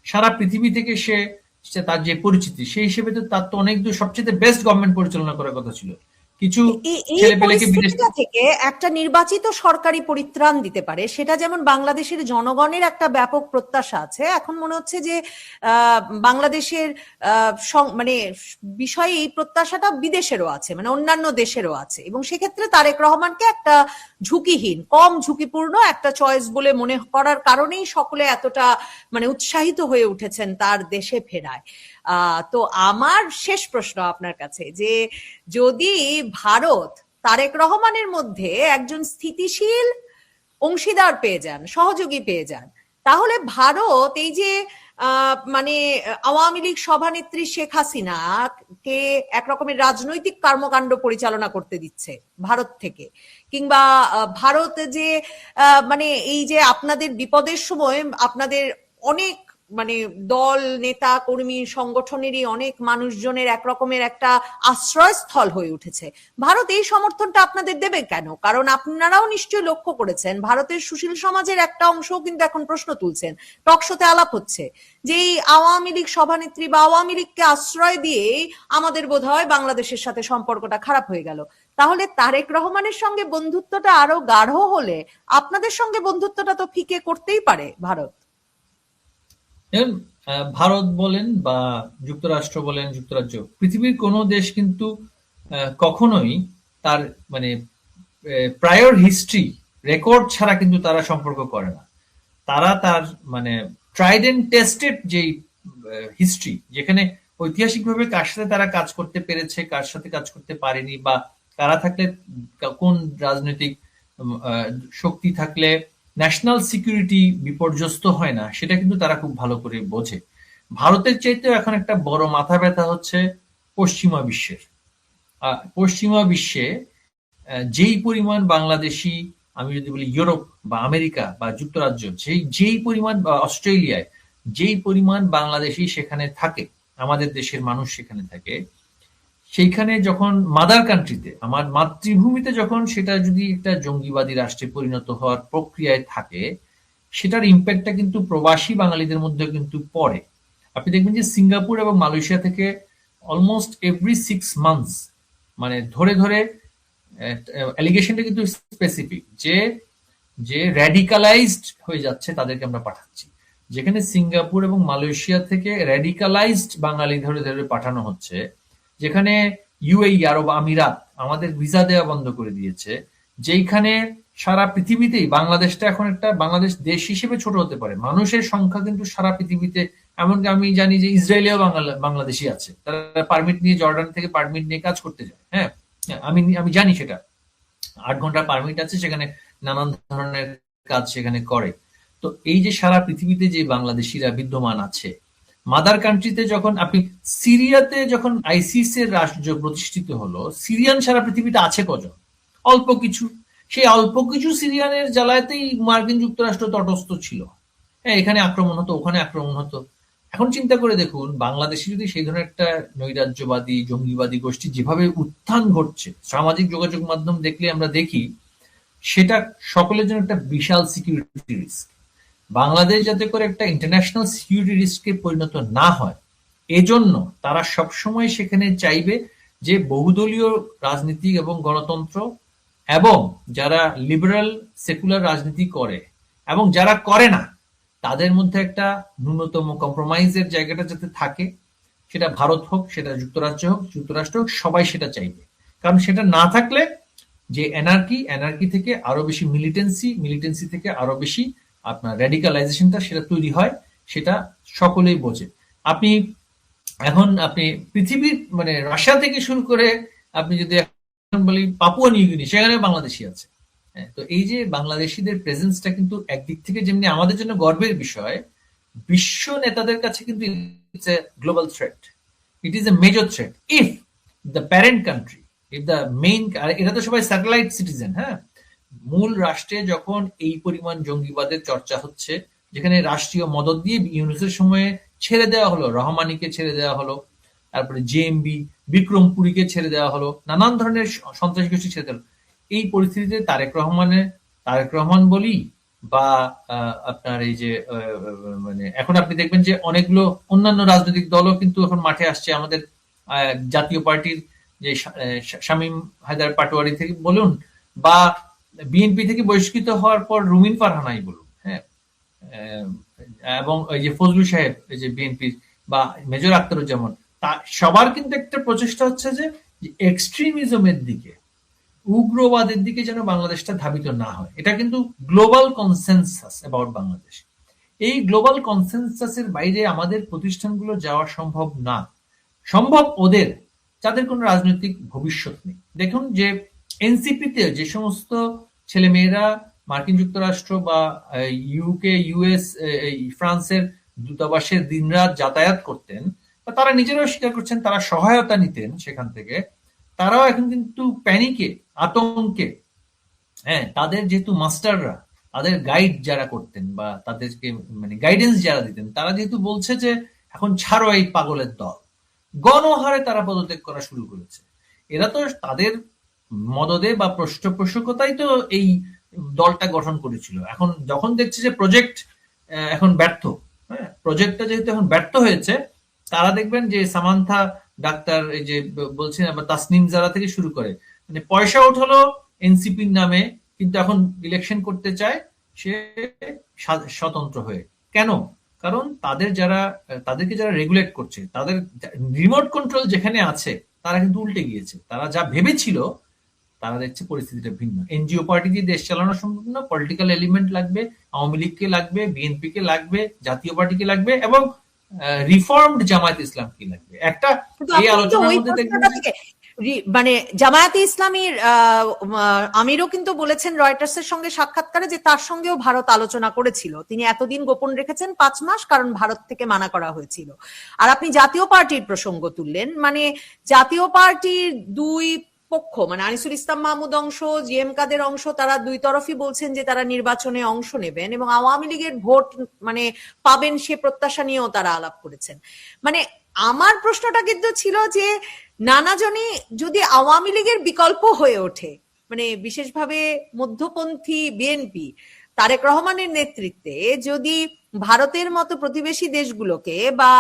সারা পৃথিবী থেকে তার যে পরিচিতি, সেই হিসেবে তো তার তো অনেক দূর সবচেয়ে বেস্ট গভর্নমেন্ট পরিচালনা করার কথা ছিল। কিছু এই ছেলেপেলেকে বিদেশ পরিস্থিতিটা থেকে একটা নির্বাচিত সরকারি পরিত্রাণ দিতে পারে, সেটা যেমন বাংলাদেশের জনগণের একটা ব্যাপক প্রত্যাশা আছে। এখন মনে হচ্ছে যে বাংলাদেশের মানে বিষয়ে এই প্রত্যাশাটা বিদেশেরও আছে, মানে অন্যান্য দেশেরও আছে, এবং সেক্ষেত্রে তারেক রহমানকে একটা ঝুঁকিহীন, কম ঝুঁকিপূর্ণ একটা চয়েস বলে মনে করার কারণেই সকলে এতটা মানে উৎসাহিত হয়ে উঠেছেন তার দেশে ফেরায়। তো আমার শেষ প্রশ্ন আপনার কাছে, যে যদি ভারত তারেক রহমানের মধ্যে একজন স্থিতিশীল অংশীদার পেয়ে যান, সহযোগী পেয়ে যান, তাহলে ভারত এই যে মানে আওয়ামী লীগ সভানেত্রী শেখ হাসিনা কে একরকমের রাজনৈতিক কর্মকাণ্ড পরিচালনা করতে দিচ্ছে ভারত থেকে, কিংবা ভারত যে মানে এই যে আপনাদের বিপদের সময় আপনাদের অনেক মানে দল, নেতা, কর্মী, সংগঠনেরই অনেক মানুষজনের একরকমের একটা আশ্রয়স্থল হয়ে উঠেছে, ভারত এই সমর্থনটা আপনাদের দেবে কেন? কারণ আপনারাও নিশ্চয়ই লক্ষ্য করেছেন ভারতের সুশীল সমাজের একটা অংশও কিন্তু এখন প্রশ্ন তুলছেন, টকশোতে আলাপ হচ্ছে যে এই আওয়ামী লীগ সভানেত্রী বা আওয়ামী লীগকে আশ্রয় দিয়ে আমাদের বোধহয় বাংলাদেশের সাথে সম্পর্কটা খারাপ হয়ে গেল। তাহলে তারেক রহমানের সঙ্গে বন্ধুত্বটা আরো গাঢ় হলে আপনাদের সঙ্গে বন্ধুত্বটা তো ফিকে করতেই পারে ভারত। ভারত বলেন বা যুক্তরাষ্ট্র বলেন, যুক্তরাজ্য, পৃথিবীর কোনো দেশ কিন্তু কখনোই তার মানে প্রায়র হিস্ট্রি রেকর্ড ছাড়া কিন্তু তারা সম্পর্ক করে না। তারা তার মানে ট্রাইড এন্ড টেস্টেড যেই হিস্ট্রি, যেখানে ঐতিহাসিকভাবে কার সাথে তারা কাজ করতে পেরেছে, কার সাথে কাজ করতে পারেনি, বা কারা থাকলে, কোন রাজনৈতিক শক্তি থাকলে ন্যাশনাল সিকিউরিটি বিপর্যস্ত হয় না, সেটা কিন্তু তারা খুব ভালো করে বোঝে। ভারতের চাইতেও এখন একটা বড় মাথা ব্যথা হচ্ছে পশ্চিমা বিশ্বের। পশ্চিমা বিশ্বে যেই পরিমাণ বাংলাদেশি, আমি যদি বলি ইউরোপ বা আমেরিকা বা যুক্তরাজ্য, যেই পরিমাণ, বা অস্ট্রেলিয়ায় যেই পরিমাণ বাংলাদেশি সেখানে থাকে, আমাদের দেশের মানুষ সেখানে থাকে, সেইখানে যখন মাদার কান্ট্রিতে, আমার মাতৃভূমিতে যখন সেটা যদি একটা জঙ্গিবাদী রাষ্ট্রে পরিণত হওয়ার প্রক্রিয়ায় থাকে, সেটার ইম্প্যাক্টটা কিন্তু প্রবাসী বাঙালিদের মধ্যে কিন্তু পড়ে। আপনি দেখবেন যে সিঙ্গাপুর এবং মালয়েশিয়া থেকে অলমোস্ট এভরি 6 মান্থস, মানে ধরে ধরে, অ্যালিগেশনটা কিন্তু স্পেসিফিক, যে র্যাডিকালাইজড হয়ে যাচ্ছে তাদেরকে আমরা পাঠাচ্ছি। যেখানে সিঙ্গাপুর এবং মালয়েশিয়া থেকে র্যাডিকালাইজড বাঙালি ধরে ধরে পাঠানো হচ্ছে, যেখানে ইউএই, আরব আমিরাত আমাদের ভিসা দেওয়া বন্ধ করে দিয়েছে, যেখানে সারা পৃথিবীতেই বাংলাদেশটা এখন একটা, বাংলাদেশ দেশ হিসেবে ছোট হতে পারে, মানুষের সংখ্যা কিন্তু সারা পৃথিবীতে এমনকি আমি জানি যে ইসরায়েলিও বাংলাদেশি আছে, তারা পারমিট নিয়ে, জর্ডান থেকে পারমিট নিয়ে কাজ করতে যায়। হ্যাঁ, আমি আমি জানি সেটা। 8 ঘন্টার পারমিট আছে, সেখানে নানান ধরনের কাজ সেখানে করে। তো এই যে সারা পৃথিবীতে যে বাংলাদেশিরা বিদ্যমান আছে, মাদার কান্ট্রিতে যখন আপনি সিরিয়াতে যখন আইসিস এর রাষ্ট্র প্রতিষ্ঠিত হলো, সিরিয়ান সারা পৃথিবীতে আছে কজন? অল্প কিছু। সেই অল্প কিছু সিরিয়ানের জ্বালাতেই মার্কিন যুক্তরাষ্ট্র তটস্থ ছিল। হ্যাঁ, এখানে আক্রমণ হতো, ওখানে আক্রমণ হতো। এখন চিন্তা করে দেখুন, বাংলাদেশে যদি সেই ধরনের একটা নৈরাজ্যবাদী জঙ্গিবাদী গোষ্ঠী যেভাবে উত্থান ঘটছে, সামাজিক যোগাযোগ মাধ্যম দেখলে আমরা দেখি, সেটা সকলের জন্য একটা বিশাল সিকিউরিটি রিস্ক। বাংলাদেশ যাতে করে একটা ইন্টারন্যাশনাল সিকিউরিটি রিস্কে পরিণত না হয়, এজন্য তারা সবসময় সেখানে চাইবে যে বহুদলীয় রাজনীতি এবং গণতন্ত্র, এবং যারা লিবারাল সেকুলার রাজনীতি করে এবং যারা করে না, তাদের মধ্যে একটা ন্যূনতম কম্প্রোমাইজের জায়গাটা যাতে থাকে। সেটা ভারত হোক, সেটা যুক্তরাষ্ট্র হোক, সবাই সেটা চাইবে। কারণ সেটা না থাকলে যে এনার্কি থেকে আরো বেশি মিলিটেন্সি থেকে আরো বেশি আপনার র্যাডিকালাইজেশনটা সেটা তৈরি হয়, সেটা সকলেই বোঝে। আপনি আপনি পৃথিবীর মানে রাশিয়া থেকে শুরু করে আপনি যদি এখন বলি পাপুয়া নিউগিনি, সেখানে বাংলাদেশি আছে। হ্যাঁ, তো এই যে বাংলাদেশিদের প্রেজেন্সটা কিন্তু একদিক থেকে যেমনি আমাদের জন্য গর্বের বিষয়, বিশ্ব নেতাদের কাছে কিন্তু it's a global threat, it is a major threat if the parent country, if the main, এটা তো সবাই স্যাটেলাইট সিটিজেন। হ্যাঁ, মূল রাষ্ট্রে যখন এই পরিমাণ জঙ্গিবাদের চর্চা হচ্ছে, যেখানে রাষ্ট্রীয় মদদ দিয়ে ইউনুসের সময়ে ছেড়ে দেওয়া হলো, রহমানিকে ছেড়ে দেওয়া হলো, তারপরে জেএমবি বিক্রমপুরীকে ছেড়ে দেওয়া হলো, নানান ধরনের সন্ত্রাসী গোষ্ঠী ছেড়ে দেওয়া হলো। এই পরিস্থিতিতে তারেক রহমান বলি বা আপনার এই যে মানে এখন আপনি দেখবেন যে অনেকগুলো অন্যান্য রাজনৈতিক দলও কিন্তু এখন মাঠে আসছে। আমাদের জাতীয় পার্টির যে শামীম হায়দার পাটোয়ারি থেকে বলুন, বা বিএনপি থেকে বহিষ্কৃত হওয়ার পর রুমিন ফারহানাই বলুন, হ্যাঁ, এবং এই যে ফজলু সাহেব, এই যে বিএনপির, বা মেজর আখতারুজ্জামান, সবার কিন্তু একটা প্রচেষ্টা হচ্ছে যে এক্সট্রিমিজমের দিকে, উগ্রবাদের দিকে যেন বাংলাদেশটা ধাবিত না হয়। এটা কিন্তু গ্লোবাল কনসেনসাস অ্যাবাউট বাংলাদেশ। এই গ্লোবাল কনসেনসাসের বাইরে আমাদের প্রতিষ্ঠানগুলো যাওয়া সম্ভব না। সম্ভব ওদের যাদের কোনো রাজনৈতিক ভবিষ্যৎ নেই। দেখুন যে এনসিপিতে যে সমস্ত ছেলে মেয়েরা মার্কিন যুক্তরাষ্ট্র বা ইউকে, ইউএস, ফ্রান্সের দূতাবাসে দিনরাত যাতায়াত করতেন, বা তারা নিজেরাও স্বীকার করছেন তারা সহায়তা নিতেন সেখান থেকে, তারাও এখন কিন্তু প্যানিকে, আতঙ্কে, হ্যাঁ, তাদের যেহেতু মাস্টাররা, তাদের গাইড যারা করতেন বা তাদেরকে মানে গাইডেন্স যারা দিতেন, তারা যেহেতু বলছে যে এখন ছাড়ো এই পাগলের দল, গণহারে তারা পদত্যাগ করা শুরু করেছে। এরা তো তাদের মদদে বা পৃষ্ঠপোষকতাই তো এই দলটা গঠন করেছিল। এখন যখন দেখছে যে প্রজেক্ট এখন ব্যর্থ, হ্যাঁ, প্রজেক্টটা যেহেতু এখন ব্যর্থ হয়েছে, তারা দেখবেন যে সামান্থা ডাক্তার, এই যে বলছেন, আবার তাসনিম জারা থেকে শুরু করে, মানে পয়সা উঠালো এনসিপির নামে, কিন্তু এখন ইলেকশন করতে চায় সে স্বতন্ত্র হয়ে। কেন? কারণ তাদেরকে যারা রেগুলেট করছে, তাদের রিমোট কন্ট্রোল যেখানে আছে, তারা কিন্তু উল্টে গিয়েছে। তারা যা ভেবেছিল, তারা দেখছে পরিস্থিতিটা ভিন্ন। এনজিও পার্টি দিয়ে দেশ চালানো সম্ভব না, পলিটিক্যাল এলিমেন্ট লাগবে, আওয়ামী লীগকে লাগবে, বিএনপি কে লাগবে, জাতীয় পার্টিকে লাগবে, এবং রিফর্মড জামায়াত ইসলামকে লাগবে। একটা এই আলোচনার মধ্যে দেখবেন মানে জামায়াতে ইসলামীর আমিরও কিন্তু বলেছেন রয়টার্সের সঙ্গে সাক্ষাৎকারে যে তার সঙ্গেও ভারত আলোচনা করেছিল, তিনি এতদিন গোপন রেখেছেন 5 মাস, কারণ ভারত থেকে মানা করা হয়েছিল। আর আপনি জাতীয় পার্টির প্রসঙ্গ তুললেন, মানে জাতীয় পার্টির দুই পক্ষ, মানে আনিসুল ইসলাম মাহমুদ অংশ, জিএম কাদের অংশ, তারা দুই তরফই বলছেন যে তারা নির্বাচনে অংশ নেবেন এবং আওয়ামী লীগের ভোট মানে পাবেন সে প্রত্যাশা নিয়েও তারা আলাপ করেছেন। মানে আমার প্রশ্নটা কিন্তু ছিল যে নানাজনই যদি আওয়ামী লীগের বিকল্প হয়ে ওঠে, মানে বিশেষভাবে মধ্যপন্থী বিএনপি তারেক রহমানের নেতৃত্বে যদি ভারতের মতো প্রতিবেশী দেশগুলোকে, বা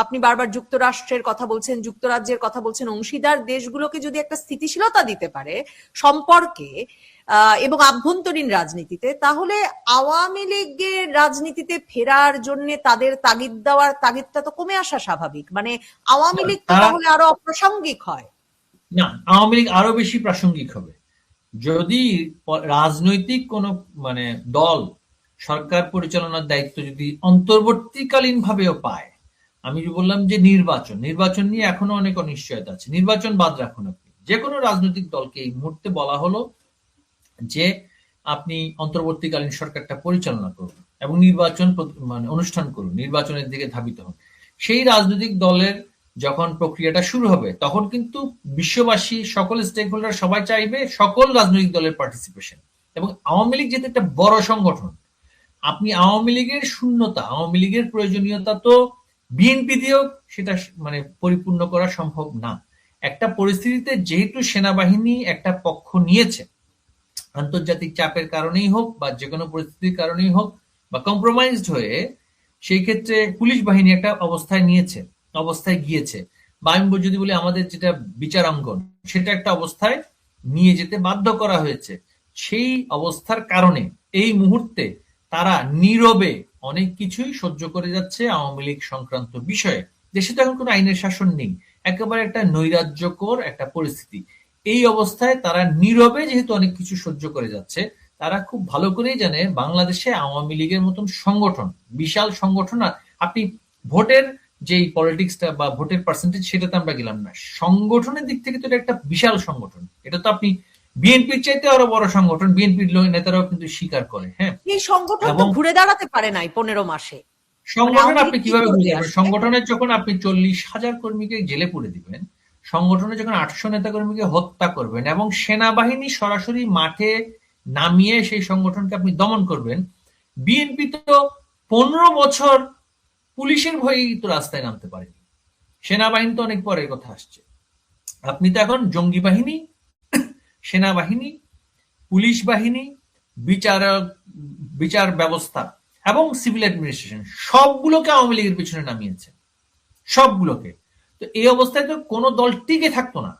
আপনি বারবার যুক্তরাষ্ট্রের কথা বলছেন, যুক্তরাজ্যের কথা বলছেন, অংশীদার দেশগুলোকে যদি একটা স্থিতিশীলতা দিতে পারে সম্পর্কে এবং আভ্যন্তরীণ রাজনীতিতে, তাহলে আওয়ামী লীগের রাজনীতিতে ফেরার জন্য তাদের তাগিদ দেওয়ার তাগিদটা তো কমে আসা স্বাভাবিক। মানে আওয়ামী লীগ তাহলে আরো অপ্রাসঙ্গিক হয় না, আওয়ামী লীগ আরো বেশি প্রাসঙ্গিক হবে যদি রাজনৈতিক কোন মানে দল সরকার পরিচালনার দায়িত্ব যদি অন্তর্বর্তীকালীন ভাবেও পায়, আমি যে বললাম যে নির্বাচন নিয়ে এখনো অনেক অনিশ্চয়তা আছে, নির্বাচন বাদ রাখুন, আপনি যে কোনো রাজনৈতিক দলকে এই মুহূর্তে বলা হলো যে আপনি অন্তর্বর্তীকালীন সরকারটা পরিচালনা করুন এবং নির্বাচন মানে অনুষ্ঠান করুন, নির্বাচনের দিকে ধাবিত হন, সেই রাজনৈতিক দলের যখন প্রক্রিয়াটা শুরু হবে তখন কিন্তু বিশ্ববাসী, সকল স্টেক হোল্ডার সবাই চাইবে সকল রাজনৈতিক দলের পার্টিসিপেশন। এবং আওয়ামী লীগ যেহেতু একটা বড় সংগঠন, আপনি আওয়ামী লীগের শূন্যতা, আওয়ামী লীগের প্রয়োজনীয়তা তো বিএনপি দিয়েও সেটা মানে পরিপূর্ণ করা সম্ভব না। একটা পরিস্থিতিতে যেহেতু সেনাবাহিনী একটা পক্ষ নিয়েছে, আন্তর্জাতিক চাপের কারণেই হোক বা যে কোনো পরিস্থিতির কারণেই হোক বা কম্প্রোমাইজড হয়ে, সেই ক্ষেত্রে পুলিশ বাহিনী একটা অবস্থায় গিয়েছে, বা আমি যদি বলি আমাদের যেটা বিচারাঙ্গন সেটা একটা অবস্থায় নিয়ে যেতে বাধ্য করা হয়েছে। সেই অবস্থার কারণে এই মুহূর্তে তারা নীরবে অনেক কিছুই সহ্য করে যাচ্ছে আওয়ামী লীগ সংক্রান্ত বিষয়ে। দেশে তো এখন কোনো আইনের শাসন নেই, একেবারে একটা নৈরাজ্যকর একটা পরিস্থিতি। এই অবস্থায় তারা নীরবে যেহেতু অনেক কিছু সহ্য করে যাচ্ছে, তারা খুব ভালো করেই জানে বাংলাদেশে আওয়ামী লীগের মতন সংগঠন, বিশাল সংগঠন, আপনি ভোটের যেই পলিটিক্সটা বা ভোটের পার্সেন্টেজ সেটাতে আমরা গেলাম না, সংগঠনের দিক থেকে তো এটা একটা বিশাল সংগঠন। এটা তো আপনি বিএনপির চাইতে আরো বড় সংগঠন, বিএনপির নেতারাও কিন্তু স্বীকার করে। হ্যাঁ, এই সংগঠন তো ঘুরে দাঁড়াতে পারে নাই 15 মাসে। সংগঠন আপনি কিভাবে ঘুরে যাবেন? সংগঠনের যখন আপনি 40,000 কর্মীকে জেলে পুরে দিবেন, সংগঠনে যখন 800 নেতা কর্মীকে হত্যা করবেন এবং সেনাবাহিনী সরাসরি মাঠে নামিয়ে সেই সংগঠনকে আপনি দমন করবেন, বিএনপি তো 15 বছর পুলিশের ভয়েই তো রাস্তায় নামতে পারেনি, সেনাবাহিনী তো অনেক পরের কথা আসছে। আপনি তো এখন জঙ্গি বাহিনী, সেনাবাহিনী, পুলিশ বাহিনী, বিচার ব্যবস্থা এবং সিভিল অ্যাডমিনিস্ট্রেশন সবগুলোকে আওয়ামী লীগের পিছনে নামিয়েছে, সবগুলোকে। তো এই অবস্থায় তো কোনো দল টিকে থাকতো না,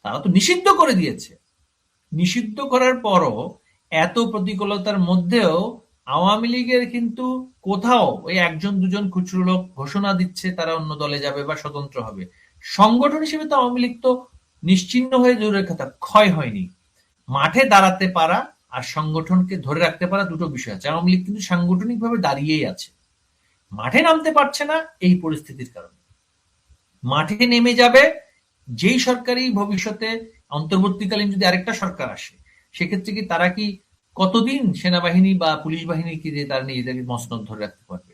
তারা তো নিষিদ্ধ করে দিয়েছে। নিষিদ্ধ করার পরও এত প্রতিকূলতার মধ্যেও আওয়ামী লীগের কিন্তু কোথাও ওই একজন দুজন খুচরো লোক ঘোষণা দিচ্ছে তারা অন্য দলে যাবে বা স্বতন্ত্র হবে। সংগঠন হিসেবে তো আওয়ামী লীগ তো নিশ্চিহ্ন হয়ে দূরের কথা, ক্ষয় হয়নি। মাঠে দাঁড়াতে পারা আর সংগঠনকে ধরে রাখতে পারা দুটো বিষয় আছে। আওয়ামী লীগ কিন্তু সাংগঠনিকভাবে দাঁড়িয়েই আছে, মাঠে নামতে পারছে না এই পরিস্থিতির কারণে। মাঠে নেমে যাবে যেই সরকারই ভবিষ্যতে, অন্তর্বর্তীকালীন যদি আরেকটা সরকার আসে, সেক্ষেত্রে কি তারা কি কতদিন সেনাবাহিনী বা পুলিশ বাহিনীকে দিয়ে তারা নিজেদেরকে মসনদ ধরে রাখতে পারবে?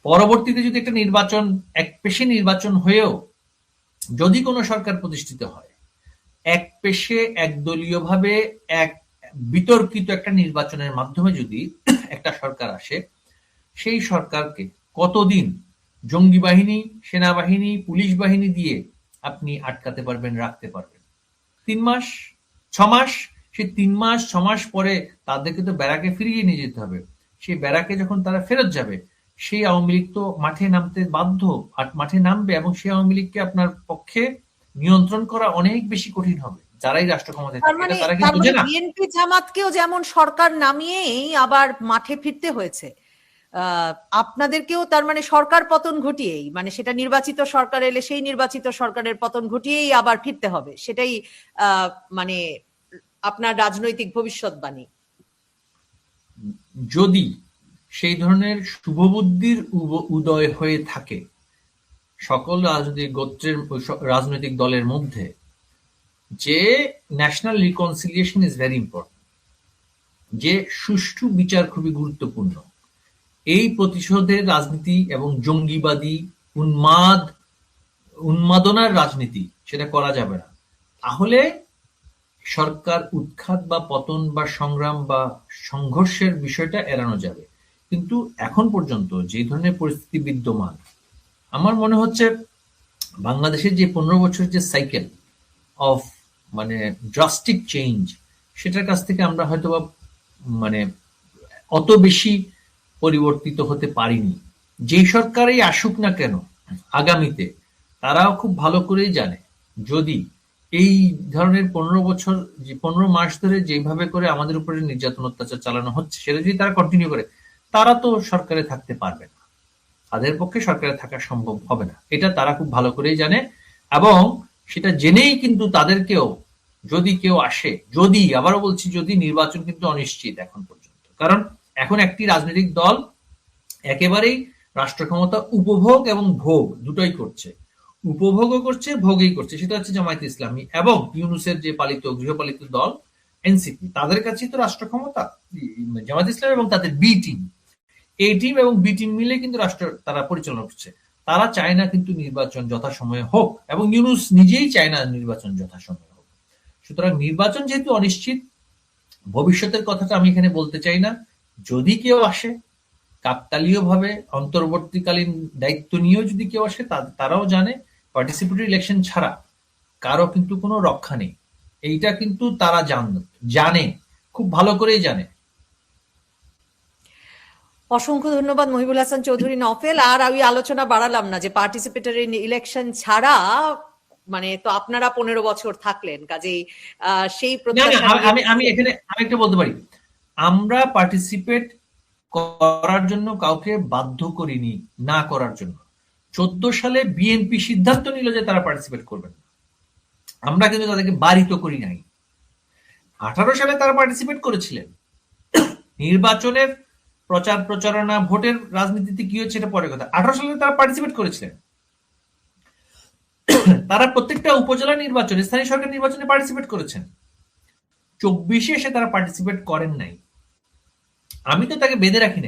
পরবর্তীতে যদি একটা নির্বাচন, একপেশে নির্বাচন হয়েও যদি কোনো সরকার প্রতিষ্ঠিত হয়, একপেশে একদলীয় ভাবে এক বিতর্কিত একটা নির্বাচনের মাধ্যমে যদি একটা সরকার আসে, সেই সরকারকে কতদিন জঙ্গি বাহিনী, সেনাবাহিনী, পুলিশ বাহিনী দিয়ে আপনি আটকাতে পারবেন, রাখতে পারবেন? 3 মাস, 6 মাস। সেই 3 মাস 6 মাস পরে তাদেরকে তো ব্যারাকে ফিরিয়ে নিয়ে যেতে হবে। সেই ব্যারাকে যখন তারা ফেরত যাবে, সেই আওয়ামী লীগ তো মাঠে নামতে বাধ্য, আর মাঠে নামবে, এবং সেই আওয়ামী লীগকে আপনার পক্ষে নিয়ন্ত্রণ করা অনেক বেশি কঠিন হবে যারাই রাষ্ট্র ক্ষমতায় থাকে। তারা কি বুঝে না? বিএনপি জামাতকেও যেমন সরকার নামিয়েই আবার মাঠে ফিরতে হয়েছে, আপনাদেরকেও তার মানে সরকার পতন ঘটিয়েই, মানে সেটা নির্বাচিত সরকার এলে সেই নির্বাচিত সরকারের পতন ঘটিয়েই আবার ফিরতে হবে, সেটাই মানে আপনার রাজনৈতিক ভবিষ্যৎবাণী। যদি সেই ধরনের শুভবুদ্ধির উদয় হয়ে থাকে সকল রাজনৈতিক গোত্রের, রাজনৈতিক দলের মধ্যে, যে national reconciliation is very important, যে সুষ্ঠু বিচার খুবই গুরুত্বপূর্ণ, এই প্রতিশোধের রাজনীতি এবং জঙ্গিবাদী উন্মাদনার রাজনীতি সেটা করা যাবে না, তাহলে সরকার উৎখাত বা পতন বা সংগ্রাম বা সংঘর্ষের বিষয়টা এড়ানো যাবে। কিন্তু এখন পর্যন্ত যে ধরনের পরিস্থিতি বিদ্যমান, আমার মনে হচ্ছে বাংলাদেশের যে 15 বছর যে সাইকেল অফ মানে ড্রাস্টিক চেঞ্জ, সেটার কাছ থেকে আমরা হয়তোবা মানে অত বেশি পরিবর্তিত হতে পারিনি। যেই সরকারই আসুক না কেন আগামীতে, তারাও খুব ভালো করেই জানে যদি এই ধরনের 15 বছর, যে 15 মাস ধরে যেভাবে করে আমাদের উপরে নির্যাতন অত্যাচার চালানো হচ্ছে, সেটা যদি তারা কন্টিনিউ করে, তারা তো সরকারে থাকতে পারবে না, তাদের পক্ষে সরকারে থাকা সম্ভব হবে না। এটা তারা খুব ভালো করেই জানে, এবং সেটা জেনেই কিন্তু তাদেরকেও, যদি কেউ আসে, যদি, আবারও বলছি যদি, নির্বাচন কিন্তু অনিশ্চিত এখন পর্যন্ত। কারণ এখন একটি রাজনৈতিক দল একেবারেই রাষ্ট্র ক্ষমতা উপভোগ এবং ভোগ দুটোই করছে, উপভোগও করছে ভোগই করছে, সেটা হচ্ছে জামায়াতে ইসলামী এবং ইউনূসের যে পালিত গৃহপালিত দল এনসিপি, তাদের কাছেই তো রাষ্ট্র ক্ষমতা জামায়াতে ইসলামী এবং তাদের বি টিম, এ টিম এবং বি টিম মিলে কিন্তু রাষ্ট্র তারা পরিচালনা করছে। তারা চায় না কিন্তু নির্বাচন যথাসময়ে হোক, এবং ইউনূস নিজেই চায় না নির্বাচন যথাসময়ে হোক। সুতরাং নির্বাচন যেহেতু অনিশ্চিত, ভবিষ্যতের কথাটা আমি এখানে বলতে চাই না। যদি কেউ আসে কাকতালীয় ভাবে অন্তর্বর্তীকালীন দায়িত্ব নিয়েও যদি কেউ আসে, তারাও জানে পার্টিসিপেটরি ইলেকশন ছাড়া কারো কিন্তু কোনো রক্ষা নেই। এইটা কিন্তু তারা জানে, খুব ভালো করেই জানে। অসংখ্য ধন্যবাদ মহিবুল হাসান চৌধুরী নফেল। আর আমি আলোচনা বাড়ালাম না যে পার্টিসিপেটরি ইলেকশন ছাড়া মানে তো আপনারা 15 বছর থাকলেন, কাজেই সেই আমি এখানে আরেকটা বলতে পারি, আমরা পার্টিসিপেট করার জন্য কাউকে বাধ্য করিনি না করার জন্য। 14 সালে বিএনপি সিদ্ধান্ত নিল যে তারা পার্টিসিপেট করবেন, আমরা কিন্তু তাদেরকে বারিত করি নাই। 18 সালে তারা পার্টিসিপেট করেছিলেন, নির্বাচনের প্রচার প্রচারণা ভোটের রাজনীতিতে কি হচ্ছে এটা পরের কথা। 18 সালে তারা পার্টিসিপেট করেছিলেন, তারা প্রত্যেকটা উপজেলা নির্বাচনে, স্থানীয় সরকার নির্বাচনে পার্টিসিপেট করেছেন। 24-এ এসে তারা পার্টিসিপেট করেন নাই। আমি তো তাকে বেঁধে রাখি নাই।